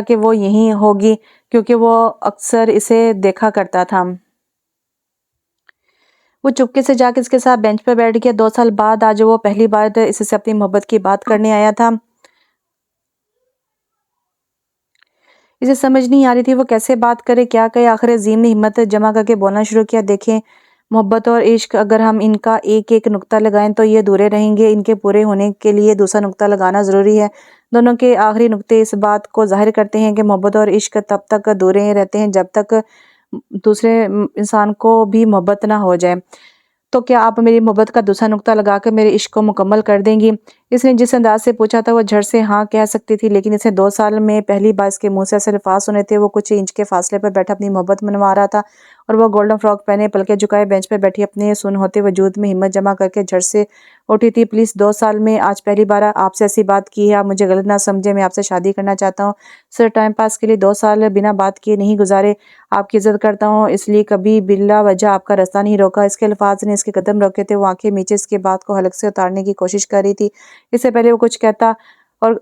Speaker 1: कि वो यहीं होगी, क्योंकि वो अक्सर इसे देखा करता था। वो चुपके से जाके इसके साथ बेंच पर बैठ गया। 2 साल बाद आज वो पहली बार इससे अपनी मोहब्बत की बात करने आया था। इसे समझ नहीं आ रही थी वो कैसे बात करे, क्या कहे। आखिर अज़ीम ने हिम्मत जमा करके बोलना शुरू किया, देखें मोहब्बत और इश्क अगर हम इनका एक-एक नुक्ता लगाएं तो ये अधूरे रहेंगे। इनके पूरे होने के लिए दूसरा नुक्ता लगाना ज़रूरी है। दोनों के आखिरी नुक्ते इस बात को ज़ाहिर करते हैं कि मोहब्बत और इश्क तब तक अधूरे रहते हैं जब तक दूसरे इंसान को भी मोहब्बत ना हो जाए। तो क्या आप मेरी मोहब्बत का दूसरा नुक्ता लगाकर मेरे इश्क को मुकम्मल कर देंगी? इसने जिस अंदाज से पूछा था वो झट से हाँ कह सकती थी, लेकिन इसे 2 साल में पहली बार इसके मुंह से ऐसे अल्फाज सुने थे। वो कुछ इंच के फासले पर बैठा अपनी मोहब्बत मनवा रहा था और वो गोल्डन फ्रॉक पहने पलके झुकाए बेंच पर बैठी अपने सुन होते वजूद में हिम्मत जमा करके झट से उठी थी। प्लीज़ 2 साल में आज पहली बार आपसे ऐसी बात की है, आप मुझे गलत ना समझे, मैं आपसे शादी करना चाहता हूँ। सिर्फ टाइम पास के लिए 2 साल बिना बात किए नहीं गुजारे। आपकी इज़्ज़त करता हूँ इसलिए कभी बिला वजह आपका रास्ता नहीं रोका। इसके अल्फाज ने इसके कदम रोके थे। वो आंखें नीचे इसके बात को हलक से उतारने की कोशिश कर रही थी। इससे पहले वो कुछ कहता और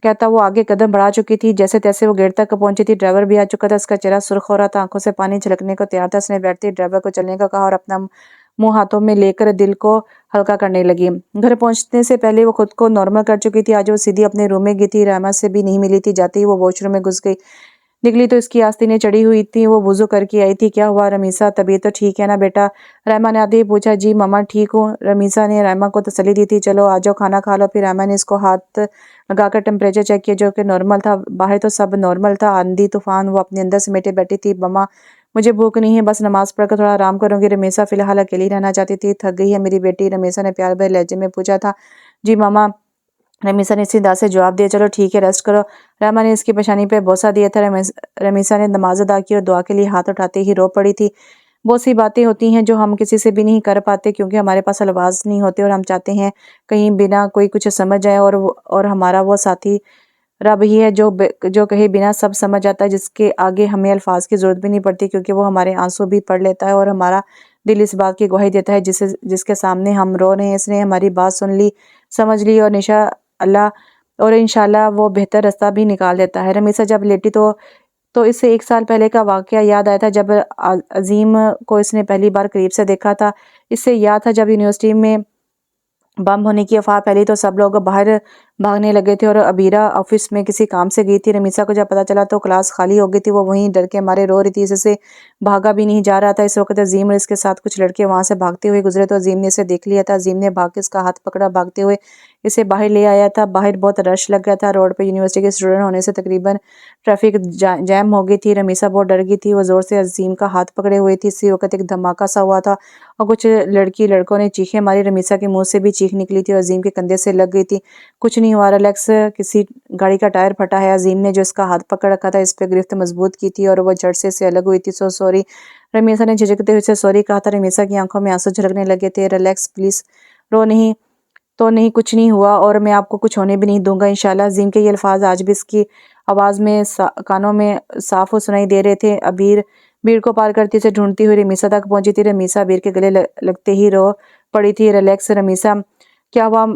Speaker 1: कहता वो आगे कदम बढ़ा चुकी थी। जैसे तैसे वो गेट तक पहुंची थी। ड्राइवर भी आ चुका था। उसका चेहरा सुर्ख हो रहा था, आंखों से पानी छलकने को तैयार था। उसने बैठते ही ड्राइवर को चलने का कहा और अपना मुंह हाथों में लेकर दिल को हल्का करने लगी। घर पहुंचने से पहले वो खुद को नॉर्मल कर चुकी थी। आज वो सीधी अपने रूम में गई थी। रहमा से भी नहीं मिली थी। जाते ही वो वॉशरूम में घुस गई। निकली तो इसकी आस्तीनें चढ़ी हुई थी। वो वुज़ू करके आई थी। क्या हुआ रमीसा, तबीयत तो ठीक है ना बेटा? रहमा ने आते ही पूछा। जी मम्मा ठीक हूँ। रमीसा ने रहमा को तसल्ली दी थी। चलो आ जाओ खाना खा लो। फिर रहमा ने इसको हाथ लगाकर टेम्परेचर चेक किया जो कि नॉर्मल था। बाहर तो सब नॉर्मल था। आंधी तूफान वो अपने अंदर समेटे बैठी थी। मम्मा मुझे भूख नहीं है, बस नमाज पढ़कर थोड़ा आराम करूंगी। रमीसा फिलहाल अकेली रहना चाहती थी। थक गई है मेरी बेटी? रमीसा ने प्यार भरे लहजे में पूछा था। जी मामा, रमीसा ने इसी अंदाज से जवाब दिया। चलो ठीक है रेस्ट करो। रहमा ने इसकी पेशानी पे बोसा दिया था। रमीसा ने नमाज अदा की और दुआ के लिए हाथ उठाते ही रो पड़ी थी। बहुत सी बातें होती हैं जो हम किसी से भी नहीं कर पाते क्योंकि हमारे पास अल्फाज नहीं होते और हम चाहते हैं कहीं बिना कोई कुछ समझ जाए और हमारा वो साथी रब ही है जो कहे बिना सब समझ आता है, जिसके आगे हमें अल्फाज की ज़रूरत भी नहीं पड़ती क्योंकि वो हमारे आंसू भी पढ़ लेता है और हमारा दिल इस बात की गवाही देता है जिसके सामने हम रो रहे हैं इसने हमारी बात सुन ली, समझ ली और निशा अल्लाह और इंशाल्लाह वो बेहतर रास्ता भी निकाल देता है। रमीसा जब लेटी तो इससे 1 साल पहले का वाक़या याद आया था जब अज़ीम को इसने पहली बार करीब से देखा था। इससे याद था जब यूनिवर्सिटी में बम होने की अफ़वाह फैली तो सब लोग बाहर भागने लगे थे और अबीरा ऑफिस में किसी काम से गई थी। रमीसा को जब पता चला तो क्लास खाली हो गई थी। वो वहीं डर के मारे रो रही थी। इससे भागा भी नहीं जा रहा था। इस वक्त अज़ीम और इसके साथ कुछ लड़के वहां से भागते हुए गुजरे तो अज़ीम ने इसे देख लिया था। अज़ीम ने भाग के इसका हाथ पकड़ा, भागते हुए इसे बाहर ले आया था। बाहर बहुत रश लग गया था। रोड पर यूनिवर्सिटी के स्टूडेंट होने से तकरीबन ट्रैफिक जैम हो गई थी। रमीसा बहुत डर गई थी। वो जोर से अज़ीम का हाथ पकड़े हुए थी। इसी वक्त एक धमाका सा हुआ था और कुछ लड़कों ने चीखें मारी। रमीसा के मुंह से भी चीख निकली थी और अज़ीम के कंधे से लग गई थी। कुछ नहीं हुआ रिलैक्स, किसी गाड़ी का टायर फटा है। अज़ीम ने जो इसका हाथ पकड़ रखा था इस पे गिरफ्त मजबूत की थी और वो झट से अलग हुई थी। So sorry. रमीसा ने झिझकते हुए सॉरी कहा था। रमीसा की आंखों में आंसू झलकने लगे थे। रिलैक्स प्लीज, रो नहीं तो नहीं, कुछ नहीं हुआ और मैं आपको कुछ होने भी नहीं दूंगा इंशाल्लाह। अज़ीम के ये अल्फाज आज भी इसकी आवाज़ में कानों में साफ सुनाई दे रहे थे। अबीर भीड़ को पार करती से ढूंढती हुई रमीसा तक पहुंची थी। रमीसा अबीर के गले लगते ही रो पड़ी थी। रिलैक्स रमीसा, क्या हुआ?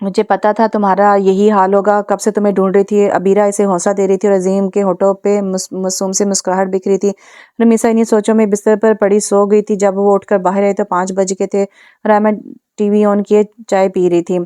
Speaker 1: मुझे पता था तुम्हारा यही हाल होगा, कब से तुम्हें ढूंढ रही थी। अबीरा इसे हौसला दे रही थी और अज़ीम के होठों पे मासूम से मुस्कुराहट बिखरी थी। रमीसा इन्हीं सोचों में बिस्तर पर पड़ी सो गई थी। जब वो उठकर बाहर आई तो 5 बज गए थे। रामा टीवी ऑन किए चाय पी रही थी।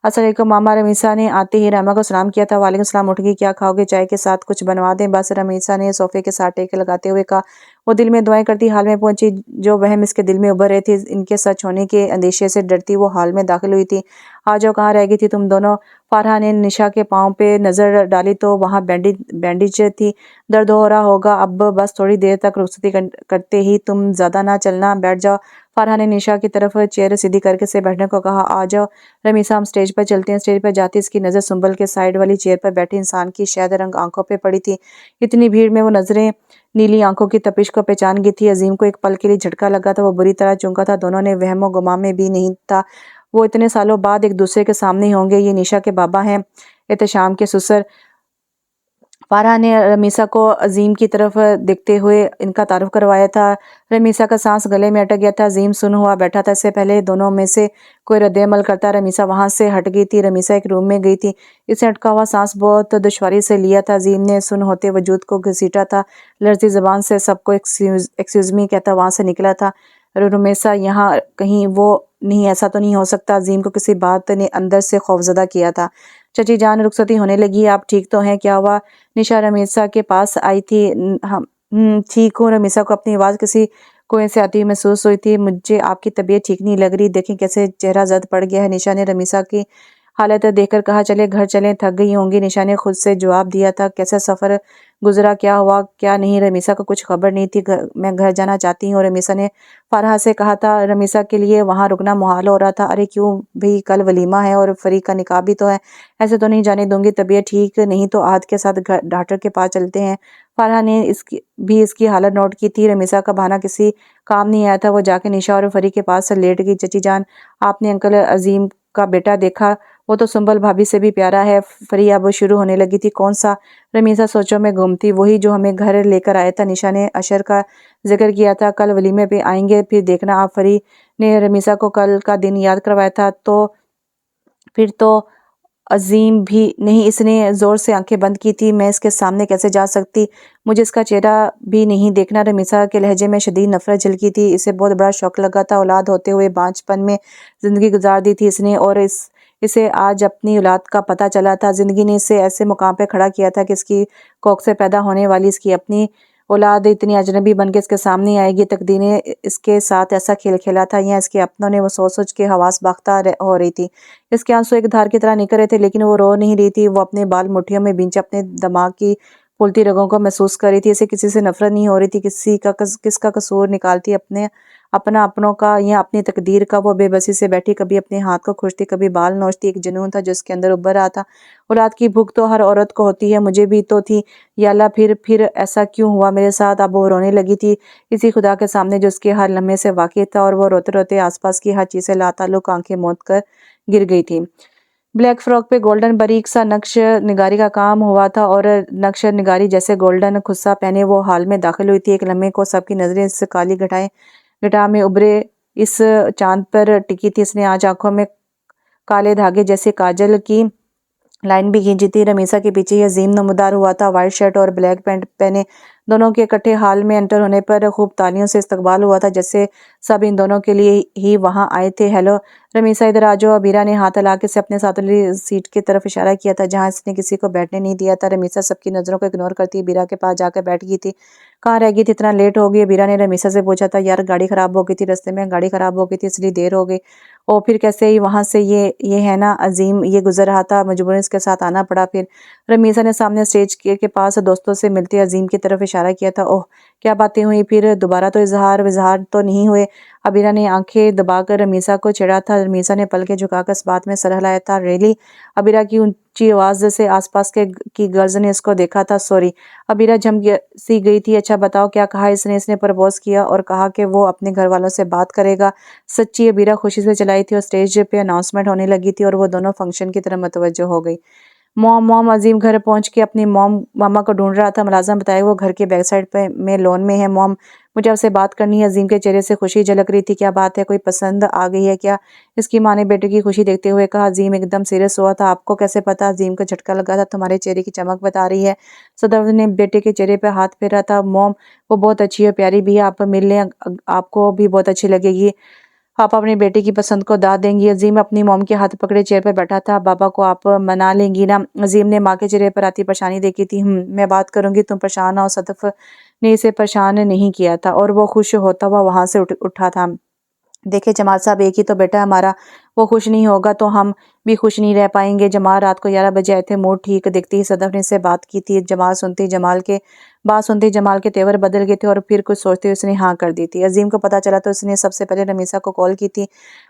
Speaker 1: अस्सलाम वालेकुम मामा, रमीसा ने आते ही रामा को सलाम किया था। वालेकुम सलाम। उठ गई? क्या खाओगे? चाय के साथ कुछ बनवा दें? बस, रमीसा ने सोफे के साथ टेके लगाते हुए कहा। वो दिल में दुआएं करती हाल में पहुंची। जो वहम इसके दिल में उभर रहे थे इनके सच होने के अंदेशे से डरती वो हाल में दाखिल हुई थी। आ जाओ, कहाँ रह गई थी तुम दोनों? फारहा ने निशा के पाँव पे नजर डाली तो वहां बैंडेज थी। दर्द हो रहा होगा, अब बस थोड़ी देर तक रुखसती करते ही, तुम ज्यादा ना चलना, बैठ जाओ। फारहा ने निशा की तरफ चेयर सीधी करके से बैठने को कहा। आ जाओ रमीसा, हम स्टेज पर चलते हैं। स्टेज पर जाती इसकी नजर सुंबल के साइड वाली चेयर पर बैठे इंसान की शहद रंग आंखों पे पड़ी थी। इतनी भीड़ में वो नजरें नीली आंखों की तपिश को पहचान गई थी। अजीम को एक पल के लिए झटका लगा था। वो बुरी तरह चौंका था। दोनों ने वहमो गुमा में भी नहीं था वो इतने सालों बाद एक दूसरे के सामने ही होंगे। ये निशा के बाबा हैं, एहतशाम के ससुर। फारहा ने रमीसा को अजीम की तरफ देखते हुए इनका तारुफ करवाया था। रमीसा का सांस गले में अटक गया था। अजीम सुन हुआ बैठा था। इससे पहले दोनों में से कोई रद्द-ए-अमल करता रमीसा वहां से हट गई थी। रमीसा एक रूम में गई थी। इसे अटका हुआ सांस बहुत दुश्वारी से लिया था। अजीम ने सुन होते वजूद को घसीटा था। लर्जी जबान से सबको एक्सक्यूज मी कहता वहां से निकला था। रुमेसा यहाँ कहीं वो नहीं, ऐसा तो नहीं हो सकता। अजीम को किसी बात ने अंदर से खौफजदा किया था। चची जान, रुखसती होने लगी, आप ठीक तो हैं? क्या हुआ? निशा रमेसा के पास आई थी। हम ठीक हूँ। रमेसा को अपनी आवाज़ किसी कुएं से आती हुई महसूस हुई थी। मुझे आपकी तबीयत ठीक नहीं लग रही, देखें कैसे चेहरा जद पड़ गया है। निशा ने रमीसा की हालत देखकर कहा, चले घर चलें, थक गई होंगी। निशा ने खुद से जवाब दिया था, कैसा सफ़र गुजरा, क्या हुआ क्या नहीं? रमीसा को कुछ खबर नहीं थी। मैं घर जाना चाहती हूँ, रमीसा ने फारहा से कहा था। रमीसा के लिए वहाँ रुकना मुहाल हो रहा था। अरे क्यों भी, कल वलीमा है और फरीक का निकाह भी तो है। ऐसे तो नहीं जाने दूंगी, तबीयत ठीक नहीं तो आहत के साथ डॉक्टर के पास चलते हैं। फारहा ने इसकी हालत नोट की थी। रमीसा का बहाना किसी काम नहीं आया था। वो जाके निशा और फरीक के पास लेट गई। चची जान, आपने अंकल अजीम का बेटा देखा? वो तो सुंबल भाभी से भी प्यारा है। फरी अब शुरू होने लगी थी। कौन सा? रमीसा सोचों में गुम थी। वही जो हमें घर लेकर आया था। निशा ने अशर का जिक्र किया था, कल वलीमे पे आएंगे, फिर देखना आप। फरी ने रमीसा को कल का दिन याद करवाया था। तो फिर तो अजीम भी नहीं? इसने जोर से आंखें बंद की थी। मैं इसके सामने कैसे जा सकती? मुझे इसका चेहरा भी नहीं देखना। रमीसा के लहजे में शदीद नफरत झलकी थी। इसे बहुत बड़ा शौक लगा था। औलाद होते हुए बांझपन में जिंदगी गुजार दी थी इसने, और इसे आज अपनी औलाद का पता चला था। जिंदगी ने इसे ऐसे मुकाम पे खड़ा किया था कि इसकी कोख से पैदा होने वाली इसकी अपनी औलाद इतनी अजनबी बन के इसके सामने आएगी। तकदीर ने इसके साथ ऐसा खेल खेला था, या इसके अपनों ने वो सोच सोच के हवास बाख्ता हो रही थी। इसके आंसू एक धार की तरह निकल रहे थे, लेकिन वो रो नहीं रही थी। वो अपने बाल मुट्ठियों में बींचे अपने दिमाग की फूलती रगों को महसूस कर रही थी। इसे किसी से नफरत नहीं हो रही थी। किसका कसूर निकालती अपनों का या अपनी तकदीर का। वो बेबसी से बैठी, कभी अपने हाथ को खुशती, कभी बाल नोचती। एक जुनून था जो उसके अंदर उभर रहा था। औलाद की भूख तो हर औरत को होती है, मुझे भी तो थी। या अल्लाह, फिर ऐसा क्यों हुआ मेरे साथ? अब वो रोने लगी थी इसी खुदा के सामने जो उसके हर लम्हे से वाकिफ था, और वो रोते रोते आसपास की हर चीज़ से लाताल्लुक आंखें मूंद कर गिर गई थी। ब्लैक फ्रॉक पे गोल्डन बारीक सा नक्श निगारी का काम हुआ था, और नक्श निगारी जैसे गोल्डन खुस्सा पहने वो हाल में दाखिल हुई थी। एक लम्हे को सबकी नजरें इस काली घटा में उभरे इस चांद पर टिकी थी। इसने आज आंखों में काले धागे जैसे काजल की लाइन भी खींची थी। रमीसा के पीछे यह अजीम नमदार हुआ था, वाइट शर्ट और ब्लैक पैंट पहने। दोनों के इकट्ठे हाल में एंटर होने पर खूब तालियों से इस्तकबाल हुआ था, जैसे सब इन दोनों के लिए ही वहां आए थे। हेलो रमीसा, इधर आ जाओ। अबीरा ने हाथ हिला के से अपने साथ वाली सीट की तरफ इशारा किया था, जहां इसने किसी को बैठने नहीं दिया था। रमीसा सबकी नजरों को इग्नोर करती अबीरा के पास जाकर बैठ गई थी। कहाँ रह गई थी, इतना लेट हो गई? अबीरा ने रमीसा से पूछा था। यार गाड़ी खराब हो गई थी, रास्ते में गाड़ी खराब हो गई थी, इसलिए देर हो गई। और फिर कैसे ही वहां से ये है ना अजीम, ये गुजर रहा था, मजबूरन इसके साथ आना पड़ा। फिर रमीसा ने सामने स्टेज के पास दोस्तों से मिलते अजीम की तरफ इशारा किया था। ओह, क्या बातें हुई फिर? दोबारा तो इजहार तो नहीं हुए? अबीरा ने आंखें दबाकर रमीसा को चिढ़ा था। रमीसा ने पलके झुकाकर इस बात में सर हिलाया था। रेली? अबीरा की ऊंची आवाज से आसपास के की गर्ल्स ने इसको देखा था। सॉरी। अबीरा सी गई थी। अच्छा बताओ क्या कहा इसने प्रपोज किया और कहा कि वो अपने घर वालों से बात करेगा। सच्ची? अबीरा खुशी से चलाई थी और स्टेज पे अनाउंसमेंट होने लगी थी, और वो दोनों फंक्शन की तरफ मुतवज्जो हो गई। मॉम अजीम घर पहुंच के अपनी मामा को ढूंढ रहा था। मुलाजिम बताया वो घर के बैक साइड पे में लॉन में है। मॉम, मुझे आपसे बात करनी है। अजीम के चेहरे से खुशी झलक रही थी। क्या बात है, कोई पसंद आ गई है क्या? इसकी माँ ने बेटे की खुशी देखते हुए कहा। अजीम एकदम सीरियस हुआ था। आपको कैसे पता? अजीम को झटका लगा था। तुम्हारे चेहरे की चमक बता रही है। सदर ने बेटे के चेहरे पे हाथ फेरा था। मॉम, वो बहुत अच्छी है, प्यारी भी है, आप मिल लें, आपको भी बहुत अच्छी लगेगी। आप अपनी बेटी की पसंद को दाद देंगी। अजीम अपनी मोम के हाथ पकड़े चेयर पर बैठा था। बाबा को आप मना लेंगी ना? अजीम ने माँ के चेहरे पर आती परेशानी देखी थी। मैं बात करूंगी, तुम परेशान ना हो। सदफ ने इसे परेशान नहीं किया था, और वो खुश होता हुआ वहां से उठा था। देखिए जमाल साहब, एक ही तो बेटा है हमारा, वो खुश नहीं होगा तो हम भी खुश नहीं रह पाएंगे। जमाल रात को 11 बजे आए थे, मूड ठीक देखती ही सदफ ने इससे बात की थी। बात सुनते ही जमाल के तेवर बदल गए थे, और फिर कुछ सोचते हुए उसने हाँ कर दी थी। अजीम को पता चला तो उसने सबसे पहले रमीसा को कॉल की थी,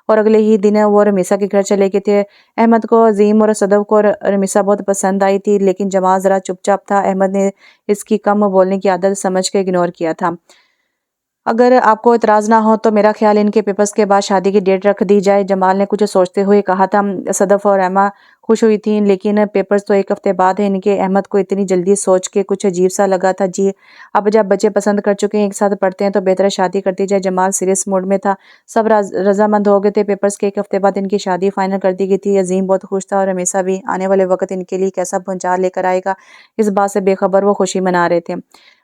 Speaker 1: और अगले ही दिन वो रमीसा के घर चले गए थे। अहमद को अजीम और सदफ को रमीसा बहुत पसंद आई थी, लेकिन जमाल जरा चुपचाप था। अहमद ने इसकी कम बोलने की आदत समझ के इग्नोर किया था। अगर आपको इतराज़ ना हो तो मेरा ख्याल इनके पेपर्स के बाद शादी की डेट रख दी जाए, जमाल ने कुछ सोचते हुए कहा था। सदफ और एमा खुश हुई थी, लेकिन पेपर्स तो एक हफ्ते बाद है इनके। अहमद को इतनी जल्दी सोच के कुछ अजीब सा लगा था। जी, अब जब बच्चे पसंद कर चुके हैं, एक साथ पढ़ते हैं, तो बेहतर है शादी कर दी जाए। जमाल सीरियस मूड में था। सब रजामंद हो गए थे। पेपर्स के एक हफ्ते बाद इनकी शादी फाइनल कर दी गई थी। अजीम बहुत खुश था, और हमेशा भी आने वाले वक्त इनके लिए कैसा भंचार लेकर आएगा, इस बात से बेखबर वो खुशी मना रहे थे।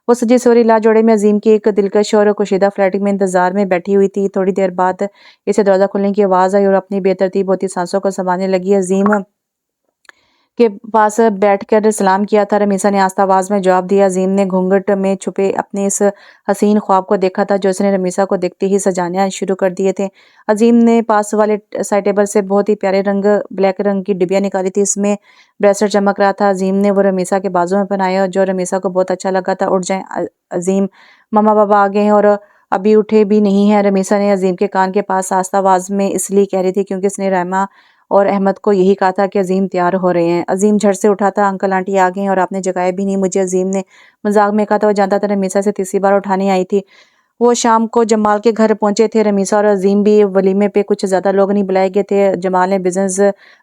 Speaker 1: वो सजी सवरी ला जोड़े में अजीम की एक दिलकश और कुशीदा फ्लैट में इंतजार में बैठी हुई थी। थोड़ी देर बाद इसे दरवाज़ा खुलने की आवाज़ आई और अपनी बेतरतीब होती सांसों को संभालने लगी। अजीम के पास बैठकर सलाम किया था। रमीसा ने आस्ता आवाज़ में जवाब दिया। अजीम ने घूंघट में छुपे अपने इस हसीन ख्वाब को देखा था जो उसने रमीसा को देखते ही सजाने शुरू कर दिए थे। अजीम ने पास वाले साइड टेबल से बहुत ही प्यारे ब्लैक रंग की डिबिया निकाली थी। इसमें ब्रेसलेट चमक रहा था। अजीम ने वो रमीसा के बाजू में पहनाया जो रमीसा को बहुत अच्छा लगा था। उठ जाए अजीम, मम्मा पापा आ गए हैं और अभी उठे भी नहीं है। रमीसा ने अजीम के कान के पास आस्ता आवाज़ में इसलिए कह रही थी क्योंकि उसने रहमा और अहमद को यही कहा था कि अजीम तैयार हो रहे हैं। अजीम झट से उठा था। अंकल आंटी आ गए हैं और आपने जगाया भी नहीं मुझे, अजीम ने मजाक में कहा था। वो जानता था रमीसा से तीसरी बार उठाने आई थी। वो शाम को जमाल के घर पहुंचे थे। रमीसा और अजीम भी वलीमे पे कुछ ज़्यादा लोग नहीं बुलाए गए थे। जमाल ने बिजनेस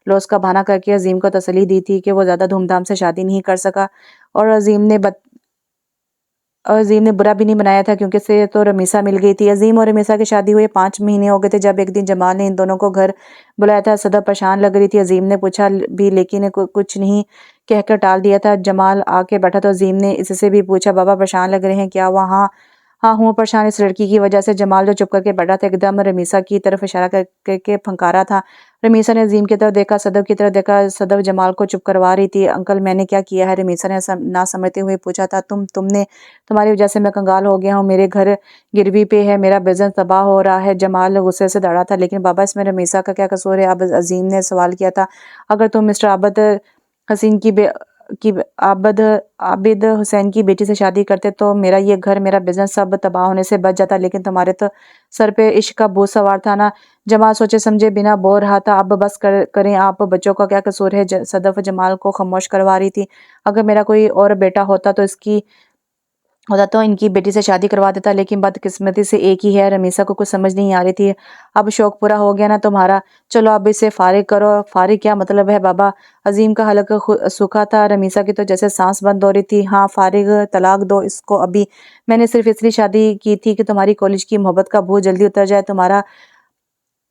Speaker 1: लॉस का बहाना करके अजीम को तसल्ली दी थी कि वो ज़्यादा धूमधाम से शादी नहीं कर सका और अजीम ने बुरा भी नहीं बनाया था क्योंकि से तो रमीसा मिल गई थी। अजीम और रमीसा की शादी हुए 5 महीने हो गए थे जब एक दिन जमाल ने इन दोनों को घर बुलाया था। सदा परेशान लग रही थी। अजीम ने पूछा भी लेकिन कुछ नहीं कहकर टाल दिया था। जमाल आके बैठा तो अजीम ने इससे भी पूछा, बाबा परेशान लग रहे हैं क्या? वहाँ हाँ हूँ परेशान इस लड़की की वजह से। जमाल जो चुप करके बैठा था एकदम रमीसा की तरफ इशारा करके फंकारा था। रमीसा ने अजीम की तरफ देखा, सदब की तरफ देखा। सदब जमाल को चुप करवा रही थी। अंकल मैंने क्या किया है? रमीसा ने ना समझते हुए पूछा था। तुमने तुम्हारी वजह से मैं कंगाल हो गया हूँ। मेरे घर गिरवी पे है, मेरा बिजनेस तबाह हो रहा है। जमाल गुस्से से दौड़ा था। लेकिन बाबा इसमें रमीसा का क्या कसूर है? अब अजीम ने सवाल किया था। अगर तुम मिस्टर हसीन की आबिद हुसैन की बेटी से शादी करते तो मेरा ये घर मेरा बिजनेस सब तबाह होने से बच जाता। लेकिन तुम्हारे तो सर पे इश्क का बोझ सवार था ना। जमाल सोचे समझे बिना बोल रहा था। अब बस करें आप, बच्चों का क्या कसूर है? सदफ जमाल को खामोश करवा रही थी। अगर मेरा कोई और बेटा होता तो इनकी बेटी से शादी करवा देता, लेकिन बदकिस्मती से एक ही है। रमीसा को कुछ समझ नहीं आ रही थी। अब शौक पूरा हो गया ना तुम्हारा, चलो अब इसे फारिग करो। फारिग क्या मतलब है बाबा? अजीम का हलक सूखा था। रमीसा की तो जैसे सांस बंद हो रही थी। हाँ फारिग, तलाक दो इसको अभी। मैंने सिर्फ इसलिए शादी की थी कि तुम्हारी कॉलेज की मोहब्बत का बोझ जल्दी उतर जाए, तुम्हारा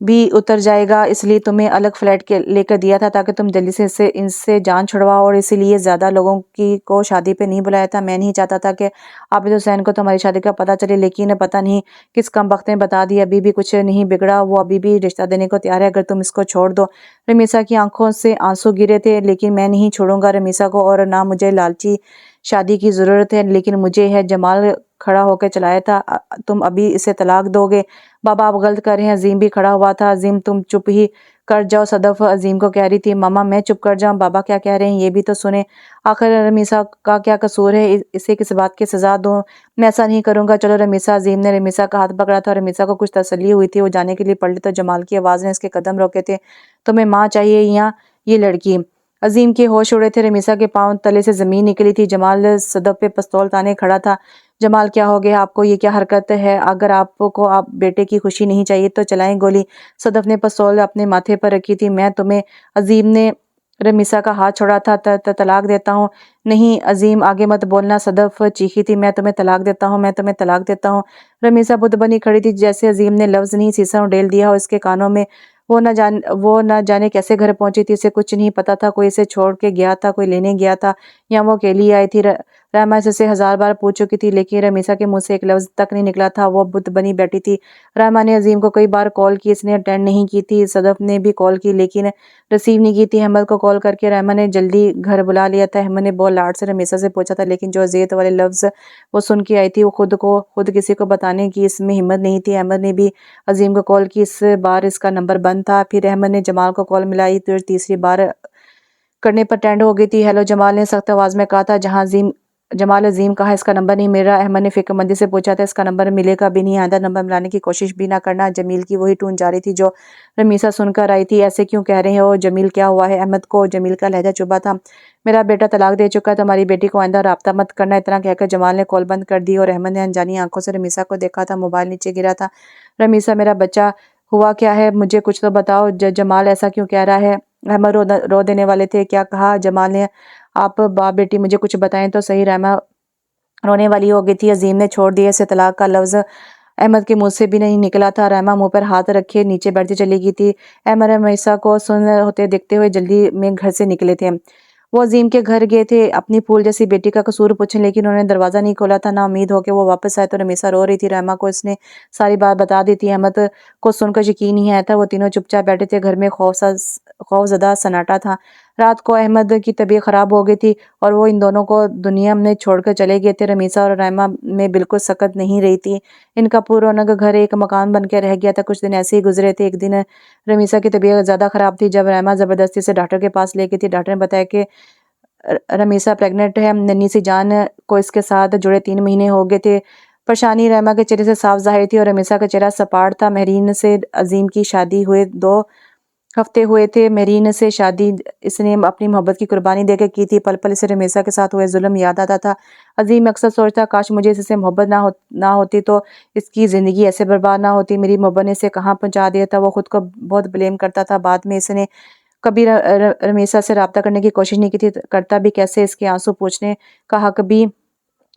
Speaker 1: भी उतर जाएगा, इसलिए तुम्हें अलग फ्लैट के लेकर दिया था ताकि तुम जल्दी से इनसे जान छुड़वाओ। और इसीलिए ज़्यादा लोगों की को शादी पे नहीं बुलाया था। मैं नहीं चाहता था कि आबिद हुसैन को तुम्हारी शादी का पता चले, लेकिन पता नहीं किस कमबख्त ने बता दिया। अभी भी कुछ नहीं बिगड़ा, वो अभी भी रिश्ता देने को तैयार है अगर तुम इसको छोड़ दो। रमीसा की आंखों से आंसू गिरे थे। लेकिन मैं नहीं छोड़ूंगा रमीसा को, और ना मुझे लालची शादी की ज़रूरत है, लेकिन मुझे है। जमाल खड़ा होकर चलाया था। तुम अभी इसे तलाक दोगे? बाबा आप गलत कर रहे हैं। अजीम भी खड़ा हुआ था। अजीम तुम चुप ही कर जाओ। सदफ अजीम को कह रही थी। मामा मैं चुप कर जाऊं? बाबा क्या कह रहे हैं ये भी तो सुने। आखिर रमीसा का क्या कसूर है? इसे किस बात की सजा दूं? मैं ऐसा नहीं करूंगा, चलो रमीसा। अजीम ने रमीसा का हाथ पकड़ा था। रमीसा को कुछ तसल्ली हुई थी। वो जाने के लिए पलटी तो जमाल की आवाज़ ने इसके कदम रोके थे। तुम्हें माँ चाहिए या ये लड़की? अजीम के होश उड़े थे। रमीसा के पांव तले से जमीन निकली थी। जमाल सदफ पे पिस्तौल ताने खड़ा था। जमाल क्या हो गया आपको? ये क्या हरकत है? अगर आपको आप बेटे की खुशी नहीं चाहिए तो चलाएं गोली। सदफ ने पिस्तौल अपने माथे पर रखी थी। मैं तुम्हें, अजीम ने रमीसा का हाथ छोड़ा था। तलाक देता हूँ। नहीं अजीम आगे मत बोलना, सदफ चीखी थी। मैं तुम्हें तलाक देता हूँ, मैं तुम्हें तलाक देता हूँ। रमीसा बुद्ध बनी खड़ी थी। जैसे अजीम ने लफ्ज नहीं सीसा उडेल दिया हो इसके कानों में। वो न जाने कैसे घर पहुंची थी, इसे कुछ नहीं पता था। कोई इसे छोड़ के गया था, कोई लेने गया था, या वो अकेली आई थी। रहमा इससे 1000 बार पूछ चुकी थी, लेकिन रमीसा के मुंह से एक लफ्ज तक नहीं निकला था। वो बुत बनी बैठी थी। रहमा ने अजीम को कई बार कॉल की, इसने अटेंड नहीं की थी। सदफ ने भी कॉल की लेकिन रिसीव नहीं की थी। अहमद को कॉल करके रहमा ने जल्दी घर बुला लिया था। अहमद ने बहुत लाड से रमीसा से पूछा था, लेकिन जो अजियत वाले लफ्ज वो सुन के आई थी वो खुद किसी को बताने की इसमें हिम्मत नहीं थी। अहमद ने भी अजीम को कॉल की। इस बार इसका नंबर बंद था। फिर अहमद ने जमाल को कॉल मिलाई तो तीसरी बार करने पर टेंड हो गई थी। हेलो जमाल ने सख्त आवाज में कहा था। जमाल अजीम कहा इसका नंबर नहीं मिल रहा। अहमद ने फिक्रमंदी से पूछा था इसका नंबर मिलेगा भी नहीं, आधा नंबर मिलाने की कोशिश भी ना करना। जमील की वही टून जारी थी जो रमीसा सुनकर आई थी। ऐसे क्यों कह रहे हो जमील, क्या हुआ है? अहमद को जमील का लहजा चुभा था। मेरा बेटा तलाक दे चुका है, तुम्हारी बेटी को आइंदा राब्ता मत करना। इतना कहकर जमाल ने कॉल बंद कर दी और अहमद ने अनजानी आंखों से रमीसा को देखा था। मोबाइल नीचे गिरा था। रमीसा मेरा बच्चा हुआ क्या है? मुझे कुछ तो बताओ। जमाल ऐसा क्यों कह रहा है? रहमा रो देने वाले थे। क्या कहा जमाल ने? आप बाप बेटी मुझे कुछ बताएं तो सही। रहमा रोने वाली हो गई थी। अजीम ने छोड़ दिया इसे तलाक का लफ्ज अहमद के मुंह से भी नहीं निकला था। रहमा मुंह पर हाथ रखे नीचे बैठती चली गई थी। अहमद रमीसा को सुन होते देखते हुए जल्दी में घर से निकले थे। वो अज़ीम के घर गए थे अपनी फूल जैसी बेटी का कसूर पूछने, लेकिन उन्होंने दरवाज़ा नहीं खोला था। ना उम्मीद हो के वो वापस आए तो रमीसा रो रही थी। रहमा को इसने सारी बात बता दी थी। अहमद को सुनकर यकीन नहीं आया था। वो तीनों चुपचाप बैठे थे। घर में खौफज़दा सन्नाटा था। रात को अहमद की तबीयत ख़राब हो गई थी और वो इन दोनों को दुनिया में छोड़कर चले गए थे। रमीसा और रहमा में बिल्कुल सकत नहीं रही थी। इनका पुरौनक घर एक मकान बन के रह गया था। कुछ दिन ऐसे ही गुजरे थे। एक दिन रमीसा की तबीयत ज़्यादा ख़राब थी। जब रहमा ज़बरदस्ती से डॉक्टर के पास ले गई थी, डॉक्टर ने बताया कि रमीसा प्रेग्नेंट है। नन्ही सी जान को इसके साथ जुड़े 3 महीने हो गए थे। परेशानी रहमा के चेहरे से साफ ज़ाहिर थी और रमीसा का चेहरा सपाट था। महरीन से अज़ीम की शादी हुए 2 हफ्ते हुए थे। महरीन से शादी इसने अपनी मोहब्बत की कुर्बानी देकर की थी। पल-पल इसे रमीसा के साथ हुए ज़ुल्म याद आता था। अज़ीम अक्सर सोचता, काश मुझे इससे मोहब्बत ना होती तो इसकी ज़िंदगी ऐसे बर्बाद ना होती। मेरी मोहब्बत ने इसे कहाँ पहुँचा दिया था। वो खुद को बहुत ब्लेम करता था। बाद में इसने कभी रमीसा से राब्ता करने की कोशिश नहीं की थी। करता भी कैसे, इसके आंसू पोंछने का हक भी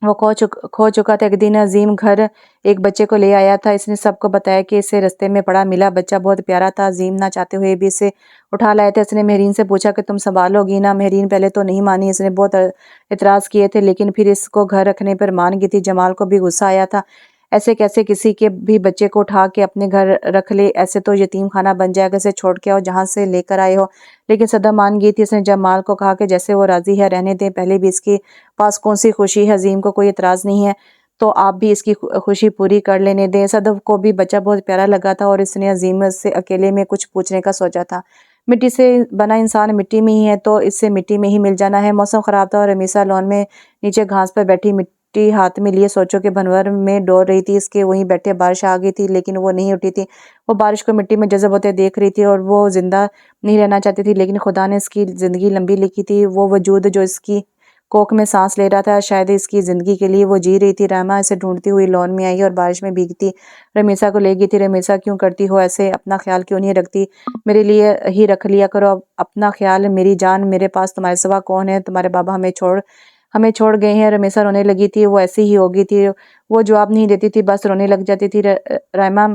Speaker 1: वो खो चुका था। एक दिन अज़ीम घर एक बच्चे को ले आया था। इसने सबको बताया कि इसे रास्ते में पड़ा मिला। बच्चा बहुत प्यारा था। अज़ीम ना चाहते हुए भी इसे उठा लाए थे। इसने महरीन से पूछा कि तुम संभालोगी ना? महरीन पहले तो नहीं मानी। इसने बहुत एतराज़ किए थे, लेकिन फिर इसको घर रखने पर मान गई थी। जमाल को भी गुस्सा आया था। ऐसे कैसे किसी के भी बच्चे को उठा के अपने घर रख ले? ऐसे तो यतीम खाना बन जाएगा। इसे छोड़ के आओ जहाँ से लेकर आए हो। लेकिन सदा मान गई थी। इसने जमाल को कहा कि जैसे वो राज़ी है रहने दें। पहले भी इसके पास कौन सी खुशी है? अज़ीम को कोई एतराज़ नहीं है तो आप भी इसकी खुशी पूरी कर लेने दें। सदफ को भी बच्चा बहुत प्यारा लगा था और इसने अज़ीम से अकेले में कुछ पूछने का सोचा था। मिट्टी से बना इंसान मिट्टी में ही है तो इससे मिट्टी में ही मिल जाना है। मौसम ख़राब था और रमीसा लॉन में नीचे घास पर बैठी मिट्टी हाथ में लिए सोचो कि भनवर में डोल रही थी। इसके वहीं बैठे बारिश आ गई थी, लेकिन वो नहीं उठी थी। वो बारिश को मिट्टी में जज़ब होते देख रही थी और वो ज़िंदा नहीं रहना चाहती थी, लेकिन खुदा ने इसकी ज़िंदगी लंबी लिखी थी। वो वजूद जो इसकी कोख में सांस ले रहा था, शायद इसकी ज़िंदगी के लिए वो जी रही थी। रहमा इसे ढूंढती हुई लॉन में आई और बारिश में भीगती रमीसा को ले गई थी। रमीसा, क्यों करती हो ऐसे? अपना ख्याल क्यों नहीं रखती? मेरे लिए ही रख लिया करो अपना ख्याल। मेरी जान, मेरे पास तुम्हारे सिवा कौन है? तुम्हारे बाबा हमें छोड़ गए हैं। रमीसा रोने लगी थी। वो ऐसी ही हो गई थी। वो जवाब नहीं देती थी, बस रोने लग जाती थी। रहमा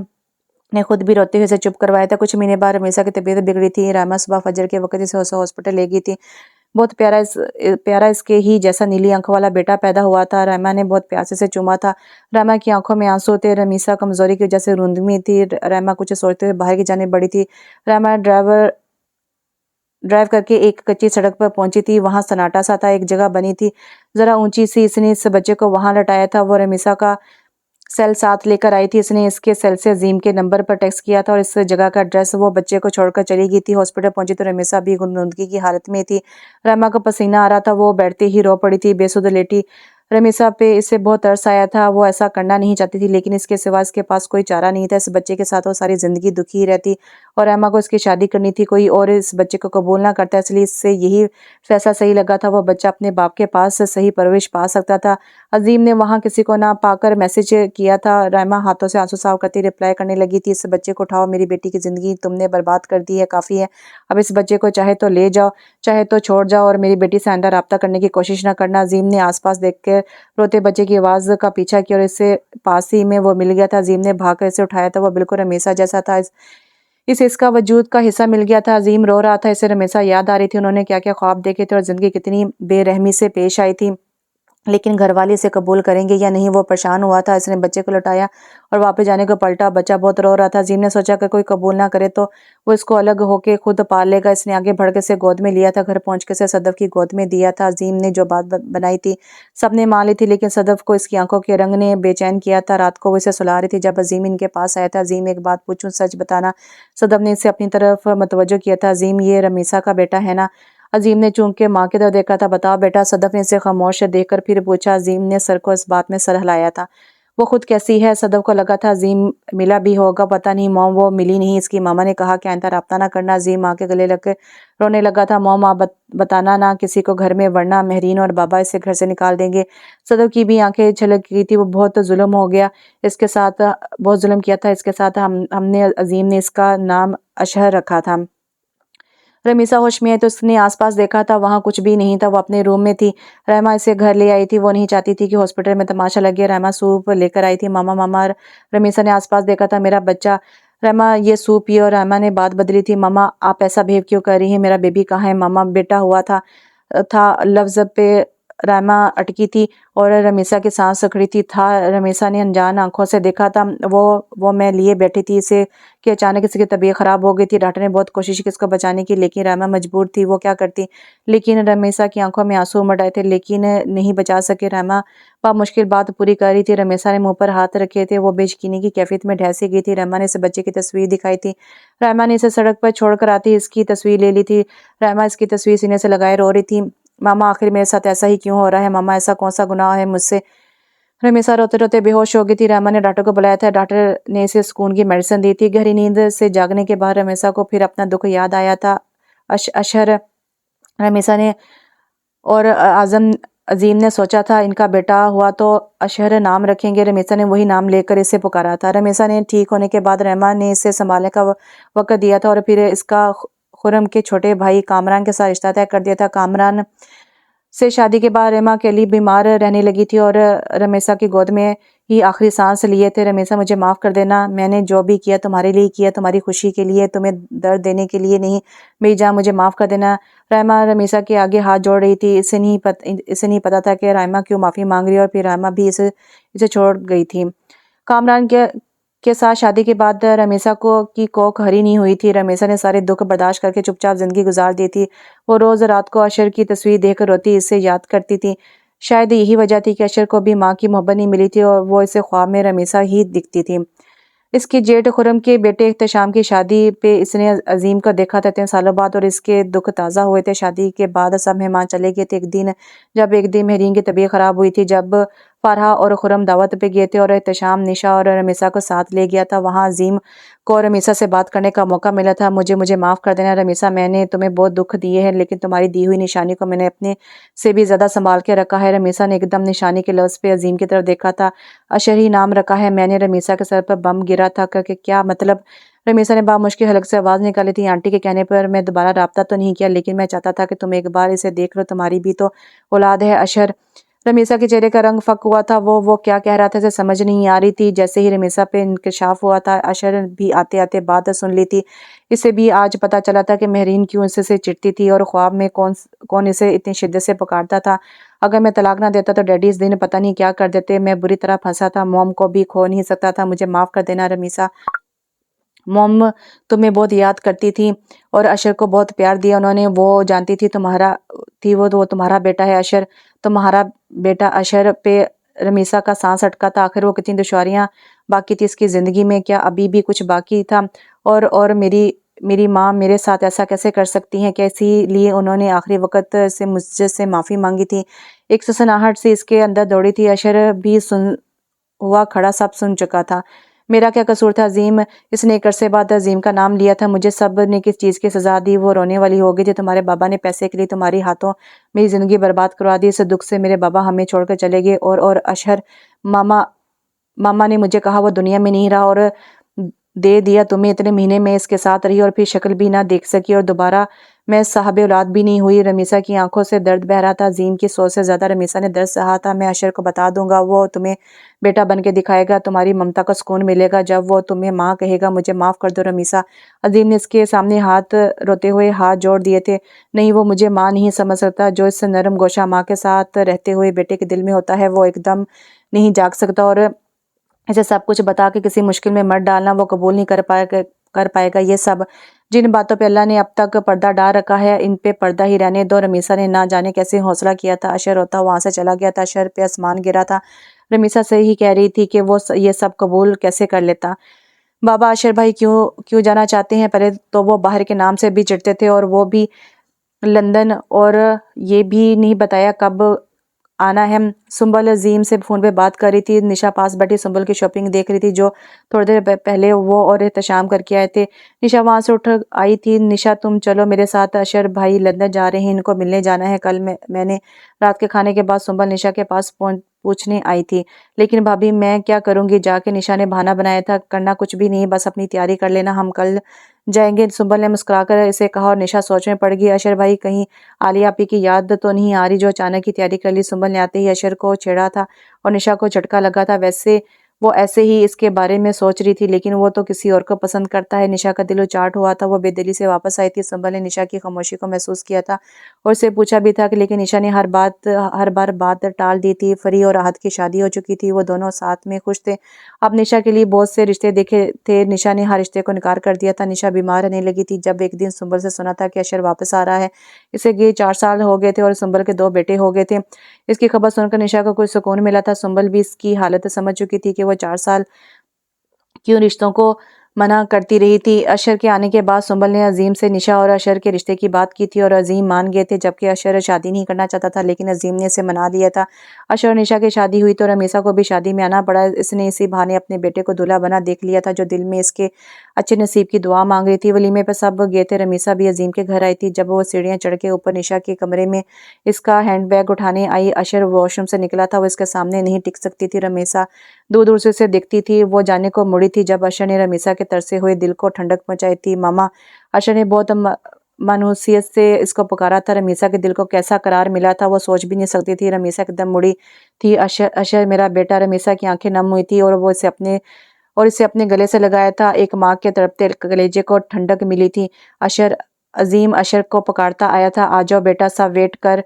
Speaker 1: ने खुद भी रोते हुए इसे चुप करवाया था। कुछ महीने बाद रमीसा की तबीयत बिगड़ी थी। रहमा सुबह फजर के वक्त इसे हॉस्पिटल ले गई थी। बहुत प्यारा इसके ही जैसा नीली आंखों वाला बेटा पैदा हुआ था। रहमा ने बहुत प्यार से इसे चूमा था। रहमा की आंखों में आंसू थे। रमीसा कमजोरी की वजह से रुंधमी थी। रहमा कुछ सोचते हुए बाहर की जाने बढ़ी थी। रहमा ड्राइव करके एक कच्ची सड़क पर पहुंची थी। वहां सन्नाटा सा था। एक जगह बनी थी जरा ऊंची सी। इसने इस बच्चे को वहां लटाया था। वो रमीसा का सेल साथ लेकर आई थी। इसने इसके सेल से अजीम के नंबर पर टेक्स्ट किया था और इस जगह का एड्रेस। वो बच्चे को छोड़कर चली गई थी। हॉस्पिटल पहुंची तो रमीसा भी गुमनुदगी की हालत में थी। रमा को पसीना आ रहा था। वो बैठते ही रो पड़ी थी, बेसुध लेटी। रमीसा पे इसे बहुत तरस आया था। वो ऐसा करना नहीं चाहती थी, लेकिन इसके सिवा इसके पास कोई चारा नहीं था। इस बच्चे के साथ वो सारी जिंदगी दुखी ही रहती और रमा को इसकी शादी करनी थी। कोई और इस बच्चे को कबूल ना करता, इसलिए इससे यही फैसला सही लगा था। वो बच्चा अपने बाप के पास सही परवरिश पा सकता था। अजीम ने वहाँ किसी को ना पाकर मैसेज किया था। रायमा हाथों से आंसू साफ करती रिप्लाई करने लगी थी, इस बच्चे को उठाओ, मेरी बेटी की ज़िंदगी तुमने बर्बाद कर दी है, काफ़ी है। अब इस बच्चे को चाहे तो ले जाओ, चाहे तो छोड़ जाओ और मेरी बेटी से आइंदा रब्ता करने की कोशिश ना करना। अजीम ने आसपास देख कर रोते बच्चे की आवाज़ का पीछा किया और इससे पास ही में वो मिल गया था। अजीम ने भाग कर इसे उठाया था। वो बिल्कुल रमेशा जैसा था। इसका वजूद का हिस्सा मिल गया था। अजीम रो रहा था। इसे रमेशा याद आ रही थी। उन्होंने क्या क्या ख्वाब देखे थे और ज़िंदगी कितनी बेरहमी से पेश आई थी, लेकिन घरवाले इसे कबूल करेंगे या नहीं, वो परेशान हुआ था। इसने बच्चे को लौटाया और वापस जाने को पलटा। बच्चा बहुत रो रहा था। अजीम ने सोचा कि कोई कबूल ना करे तो वो इसको अलग होके खुद पाल लेगा। इसने आगे बढ़ के इसे गोद में लिया था। घर पहुंच के इसे सदफ की गोद में दिया था। अजीम ने जो बात बनाई थी सबने मान ली थी, लेकिन सदफ को इसकी आंखों के रंग ने बेचैन किया था। रात को वो इसे सुला रही थी जब अजीम इनके पास आया था। अजीम, एक बात पूछूं, सच बताना? सदफ ने इसे अपनी तरफ मतवज्जो किया था। अजीम, ये रमीसा का बेटा है ना? अजीम ने चूंकि माँ की तरफ देखा था। बताओ बेटा। सदफ ने इसे खामोश देखकर फिर पूछा। अजीम ने सर को इस बात में सर हिलाया था। वो खुद कैसी है? सदफ को लगा था अजीम मिला भी होगा, पता नहीं। मॉम, वो मिली नहीं। इसकी मामा ने कहा कि आइंदा रब्ता ना करना। अजीम माँ के गले लग के रोने लगा था। मॉम, आप बताना ना किसी को घर में, वरना महरीन और बाबा इसे घर से निकाल देंगे। सदफ की भी आंखें छलक गई थी। वो बहुत जुल्म हो गया इसके साथ, बहुत जुल्म किया था इसके साथ। हमने अजीम ने इसका नाम अशहर रखा था। रमीसा होश में आई तो उसने आसपास देखा था, वहाँ कुछ भी नहीं था। वो अपने रूम में थी। रहमा इसे घर ले आई थी। वो नहीं चाहती थी कि हॉस्पिटल में तमाशा लगे। रहमा सूप लेकर आई थी। मामा मामा, रमीसा ने आसपास देखा था। मेरा बच्चा। रहमा, ये सूप पियो। रहमा ने बात बदली थी। मामा, आप ऐसा बिहेव क्यों कर रही हैं? मेरा बेबी कहाँ है? मामा, बेटा हुआ था। था लफ्ज़ पे राइमा अटकी थी और रमीसा की सांस अकड़ी थी था। रमीसा ने अनजान आंखों से देखा था वो मैं लिए बैठी थी इसे कि अचानक इसकी तबीयत ख़राब हो गई थी। डॉक्टर ने बहुत कोशिश की इसको बचाने की, लेकिन राइमा मजबूर थी, वो क्या करती। लेकिन रमीसा की आंखों में आंसू उमड़ आए थे, लेकिन नहीं बचा सके। राइमा बहुत मुश्किल बात पूरी कर रही थी। रमीसा ने मुंह पर हाथ रखे थे, वो बेयकीनी की कैफियत में ढह गई थी। राइमा ने इसे बच्चे की तस्वीर दिखाई थी। राइमा ने इसे सड़क पर छोड़कर आती इसकी तस्वीर ले ली थी। राइमा इसकी तस्वीर सीने से लगाए रो रही थी। मामा आखिर मेरे साथ ऐसा ही क्यों हो रहा है? मामा ऐसा कौन सा गुनाह है मुझसे? रमीसा रोते रोते बेहोश हो गई थी। रामा ने डॉक्टर को बुलाया था। डॉक्टर ने इसे सुकून की मेडिसिन दी थी। गहरी नींद से जागने के बाद रमीसा को फिर अपना दुख याद आया था। अशहर रमीसा ने और आजम अजीम ने सोचा था इनका बेटा हुआ तो अशहर नाम रखेंगे। रमीसा ने वही नाम लेकर इसे पुकारा था। रमीसा ने ठीक होने के बाद रहमान ने इसे संभालने का वक्त दिया था और फिर इसका खुरम के छोटे भाई कामरान के साथ रिश्ता तय कर दिया था। कामरान से शादी के बाद रेमा अकेली बीमार रहने लगी थी और रमेशा की गोद में ही आखिरी सांस लिए थे। रमेशा, मुझे माफ़ कर देना, मैंने जो भी किया तुम्हारे लिए किया, तुम्हारी खुशी के लिए, तुम्हें दर्द देने के लिए नहीं। मेरी जान, मुझे माफ़ कर देना। रायमा रमेशा के आगे हाथ जोड़ रही थी। इसे नहीं पता था कि रायमा क्यों माफ़ी मांग रही है, और फिर रायमा भी इसे छोड़ गई थी। कामरान के साथ शादी के बाद रमेशा की कोख हरी नहीं हुई थी। रमेशा ने सारे दुख बर्दाश्त करके चुपचाप जिंदगी गुजार दी थी। वो रोज़ रात को अशर की तस्वीर देखकर रोती, इससे याद करती थी। शायद यही वजह थी कि अशर को भी माँ की मोहब्बत नहीं मिली थी और वो इसे ख्वाब में रमेशा ही दिखती थी। इसकी जेठ खुरम के बेटे इख्तिशाम की शादी पे इसने अजीम को देखा था 3 सालों बाद, और इसके दुख ताज़ा हुए थे। शादी के बाद सब मेहमान चले गए थे। एक दिन मेहरीन की तबीयत ख़राब हुई थी। जब फ़रहा और खुरम दावत पे गए थे और इख्तिशाम निशा और रमीसा को साथ ले गया था, वहाँ अजीम को रमीसा से बात करने का मौका मिला था। मुझे माफ़ कर देना रमीसा, मैंने तुम्हें बहुत दुख दिए हैं, लेकिन तुम्हारी दी हुई निशानी को मैंने अपने से भी ज़्यादा संभाल के रखा है। रमीसा ने एकदम निशानी के लफ्ज़ पे अजीम की तरफ देखा था। अशर नाम रखा है मैंने। रमीसा के सर पर बम गिरा था कि क्या मतलब? रमीसा ने मुश्किल हलक से आवाज़ निकाली थी। आंटी के कहने पर मैं दोबारा राब्ता तो नहीं किया, लेकिन मैं चाहता था कि तुम एक बार इसे देख लो, तुम्हारी भी तो औलाद है। अशर रमीसा के चेहरे का रंग फक हुआ था। वो क्या कह रहा था इसे समझ नहीं आ रही थी। जैसे ही रमीसा पे इंकशाफ हुआ था, अशर भी आते आते बात सुन ली थी। इसे भी आज पता चला था कि मेहरीन क्यों इससे चिढ़ती थी और ख्वाब में कौन इसे इतनी शिद्दत से पुकारता था। अगर मैं तलाक ना देता तो डैडी इस दिन पता नहीं क्या कर देते। मैं बुरी तरह फंसा था, मॉम को भी खो नहीं सकता था। मुझे माफ़ कर देना रमीसा, मॉम तुम्हें बहुत याद करती थी और अशर को बहुत प्यार दिया उन्होंने। वो जानती थी वो तुम्हारा बेटा है। अशर तुम्हारा बेटा। अशर पे रमीसा का सांस अटका था। आखिर वो कितनी दुश्वारियां बाकी थी इसकी ज़िंदगी में, क्या अभी भी कुछ बाकी था? और मेरी माँ मेरे साथ ऐसा कैसे कर सकती हैं? क्या इसीलिए उन्होंने आखिरी वक्त से मुझसे माफ़ी मांगी थी? एक सनसनाहट से इसके अंदर दौड़ी थी। अशर भी सुन हुआ खड़ा सब सुन चुका था। मेरा क्या कसूर था अजीम? इसने एक अरसे बाद अजीम का नाम लिया था। मुझे सब ने किस चीज़ की सज़ा दी? वो रोने वाली हो गई थी। तुम्हारे बाबा ने पैसे के लिए तुम्हारी हाथों मेरी ज़िंदगी बर्बाद करवा दी। इस दुख से मेरे बाबा हमें छोड़कर चले गए। और अशहर, मामा मामा ने मुझे कहा वो दुनिया में नहीं रहा और दे दिया तुम्हें। इतने महीने में इसके साथ रही और फिर शक्ल भी ना देख सकी और दोबारा मैं साहब औलाद भी नहीं हुई। रमीसा की आंखों से दर्द बह रहा था। अजीम की सोच से ज़्यादा रमीसा ने दर्द सहा था। मैं अशर को बता दूंगा, वो तुम्हें बेटा बन के दिखाएगा। तुम्हारी ममता का सुकून मिलेगा जब वो तुम्हें माँ कहेगा। मुझे माफ़ कर दो रमीसा। अजीम ने इसके सामने रोते हुए हाथ जोड़ दिए थे। नहीं, वो मुझे माँ नहीं समझ सकता। जो इस नरम गोशा माँ के साथ रहते हुए बेटे के दिल में होता है, वो एकदम नहीं जाग सकता। और इसे सब कुछ बता के किसी मुश्किल में मत डालना, वो कबूल नहीं कर पाएगा ये सब। जिन बातों पे अल्लाह ने अब तक पर्दा डाल रखा है, इन पे पर्दा ही रहने दो। रमीसा ने ना जाने कैसे हौसला किया था। अशर रोता वहां से चला गया था। अशर पे आसमान गिरा था। रमीसा से ही कह रही थी कि वो ये सब कबूल कैसे कर लेता। बाबा अशर भाई क्यों क्यों जाना चाहते हैं? पहले तो वो बाहर के नाम से भी चिढ़ते थे और वो भी लंदन, और ये भी नहीं बताया कब आना है। सुंबल अजीम से फ़ोन पे बात कर रही थी। निशा पास बैठी सुंबल की शॉपिंग देख रही थी, जो थोड़ी देर पहले वो और एहतशाम करके आए थे। निशा वहाँ से उठ आई थी। निशा, तुम चलो मेरे साथ, अशर भाई लंदन जा रहे हैं, इनको मिलने जाना है कल। मैंने रात के खाने के बाद सुंबल निशा के पास पूछने आई थी। लेकिन भाभी मैं क्या करूँगी जाके? निशा ने बहाना बनाया था। करना कुछ भी नहीं, बस अपनी तैयारी कर लेना, हम कल जाएंगे। सुंबल ने मुस्कुराकर इसे कहा और निशा सोच में पड़ गई। अशर भाई कहीं आलिया आपी की याद तो नहीं आ रही जो अचानक की तैयारी कर ली? सुंबल ने आते ही अशर को छेड़ा था और निशा को झटका लगा था। वैसे वो ऐसे ही इसके बारे में सोच रही थी, लेकिन वो तो किसी और को पसंद करता है। निशा का दिल उचाट हुआ था, वो बेदिली से वापस आई थी। सुंबल ने निशा की खामोशी को महसूस किया था और उससे पूछा भी था कि लेकिन निशा ने हर बार बात टाल दी थी। फरी और राहत की शादी हो चुकी थी, वो दोनों साथ में खुश थे। अब निशा के लिए बहुत से रिश्ते देखे थे, निशा ने हर रिश्ते को इनकार कर दिया था। निशा बीमार रहने लगी थी जब एक दिन सुंबल से सुना था कि अशर वापस आ रहा है। इसे गए 4 साल हो गए थे और सुंबल के 2 बेटे हो गए थे। इसकी खबर सुनकर निशा को कुछ सुकून मिला था। सुंबल भी इसकी हालत समझ चुकी थी कि वो 4 साल क्यों रिश्तों को मना करती रही थी। अशर के आने के बाद सुंबल ने अजीम से निशा और अशर के रिश्ते की बात की थी और अजीम मान गए थे, जबकि अशर शादी नहीं करना चाहता था, लेकिन अजीम ने इसे मना दिया था। अशर और निशा की शादी हुई तो रमीसा को भी शादी में आना पड़ा। इसने इसी बहाने अपने बेटे को दूल्हा बना देख लिया था, जो दिल में इसके अच्छे नसीब की दुआ मांग रही थी। वलीमे पर सब गए थे, रमीसा भी अजीम के घर आई थी। जब वो सीढ़ियाँ चढ़ के ऊपर निशा के कमरे में इसका हैंडबैग उठाने आई, अशर वॉशरूम से निकला था। वो इसके सामने नहीं टिक सकती थी। रमीसा दूर दूर से उसे दिखती थी। वो जाने को मुड़ी थी जब अशर ने रमीसा के तरसे हुए दिल को ठंडक पहुंचाई थी। मामा, अशर ने बहुत मानूसियत से इसको पुकारा था। रमीसा के दिल को कैसा करार मिला था, वो सोच भी नहीं सकती थी। रमीसा एकदम मुड़ी थी। अशर, अशर मेरा बेटा। रमीसा की आंखें नम हुई थी और वो इसे अपने गले से लगाया था। एक माँ के तड़पते कलेजे को ठंडक मिली थी। अशर, अजीम अशर को पुकारता आया था, आ जाओ बेटा, सब वेट कर।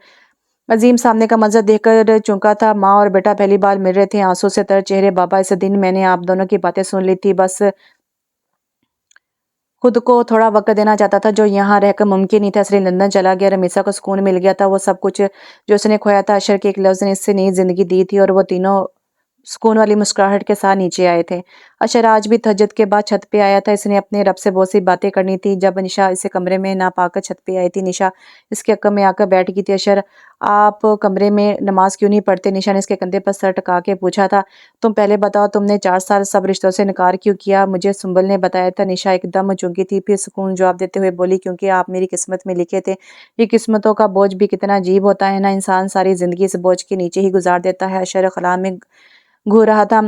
Speaker 1: अजीम सामने का मंजर देखकर चौंका था। माँ और बेटा पहली बार मिल रहे थे, आंसू से तर चेहरे। बाबा, इस दिन मैंने आप दोनों की बातें सुन ली थी, बस खुद को थोड़ा वक्त देना चाहता था जो यहाँ रहकर मुमकिन नहीं था, इसलिए लंदन चला गया। रमीसा को सुकून मिल गया था। वो सब कुछ जो उसने खोया था, अशर के एक लफ्ज ने इससे नई जिंदगी दी थी और वो तीनों सुकून वाली मुस्कुराहट के साथ नीचे आए थे। अशर आज भी तहज्जुद के बाद छत पे आया था। इसने अपने रब से बहुत सी बातें करनी थी। जब निशा इसे कमरे में ना पाकर छत पे आई थी, निशा इसके हक्म में आकर बैठ गई थी। अशर, आप कमरे में नमाज क्यों नहीं पढ़ते? निशा ने इसके कंधे पर सर टिका के पूछा था। तुम पहले बताओ, तुमने 4 साल सब रिश्तों से इनकार क्यों किया? मुझे सुंबल ने बताया था। निशा एकदम चौंकी थी, फिर सुकून जवाब देते हुए बोली, क्योंकि आप मेरी किस्मत में लिखे थे। ये किस्मतों का बोझ भी कितना अजीब होता है ना, इंसान सारी जिंदगी इस बोझ के नीचे ही गुजार देता है। अशर खला में घूर रहा था।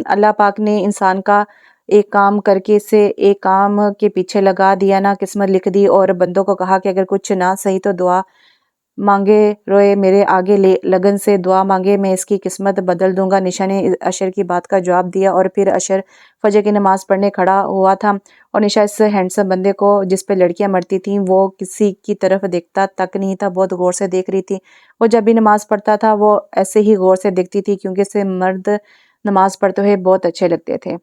Speaker 1: अल्लाह पाक ने इंसान का एक काम करके इसे एक काम के पीछे लगा दिया ना, किस्मत लिख दी। और बंदों को कहा कि अगर कुछ ना सही तो दुआ मांगे, रोए मेरे आगे ले लगन से दुआ मांगे, मैं इसकी किस्मत बदल दूंगा। निशा ने अशर की बात का जवाब दिया और फिर अशर फजर की नमाज पढ़ने खड़ा हुआ था और निशा इस हैंडसम बंदे को, जिस पे लड़कियां मरती थीं, वो किसी की तरफ देखता तक नहीं था, बहुत गौर से देख रही थी। वो जब भी नमाज पढ़ता था वो ऐसे ही गौर से देखती थी, क्योंकि इसे मर्द नमाज पढ़ते हुए बहुत अच्छे लगते थे।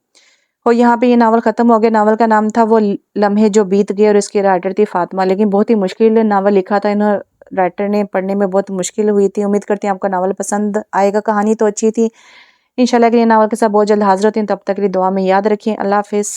Speaker 1: और यहाँ पे ये नावल ख़त्म हो गया। नावल का नाम था वो लम्हे जो बीत गए और इसकी राइटर थी फातिमा। लेकिन बहुत ही मुश्किल नावल लिखा था इन्होंने, राइटर ने, पढ़ने में बहुत मुश्किल हुई थी। उम्मीद करती हूँ आपका नावल पसंद आएगा। कहानी तो अच्छी थी। इंशाल्लाह के लिए नावल के साथ बहुत जल्द हाजिर होती हूँ। तब तक के लिए दुआ में याद रखिए। अल्लाह हाफिज़।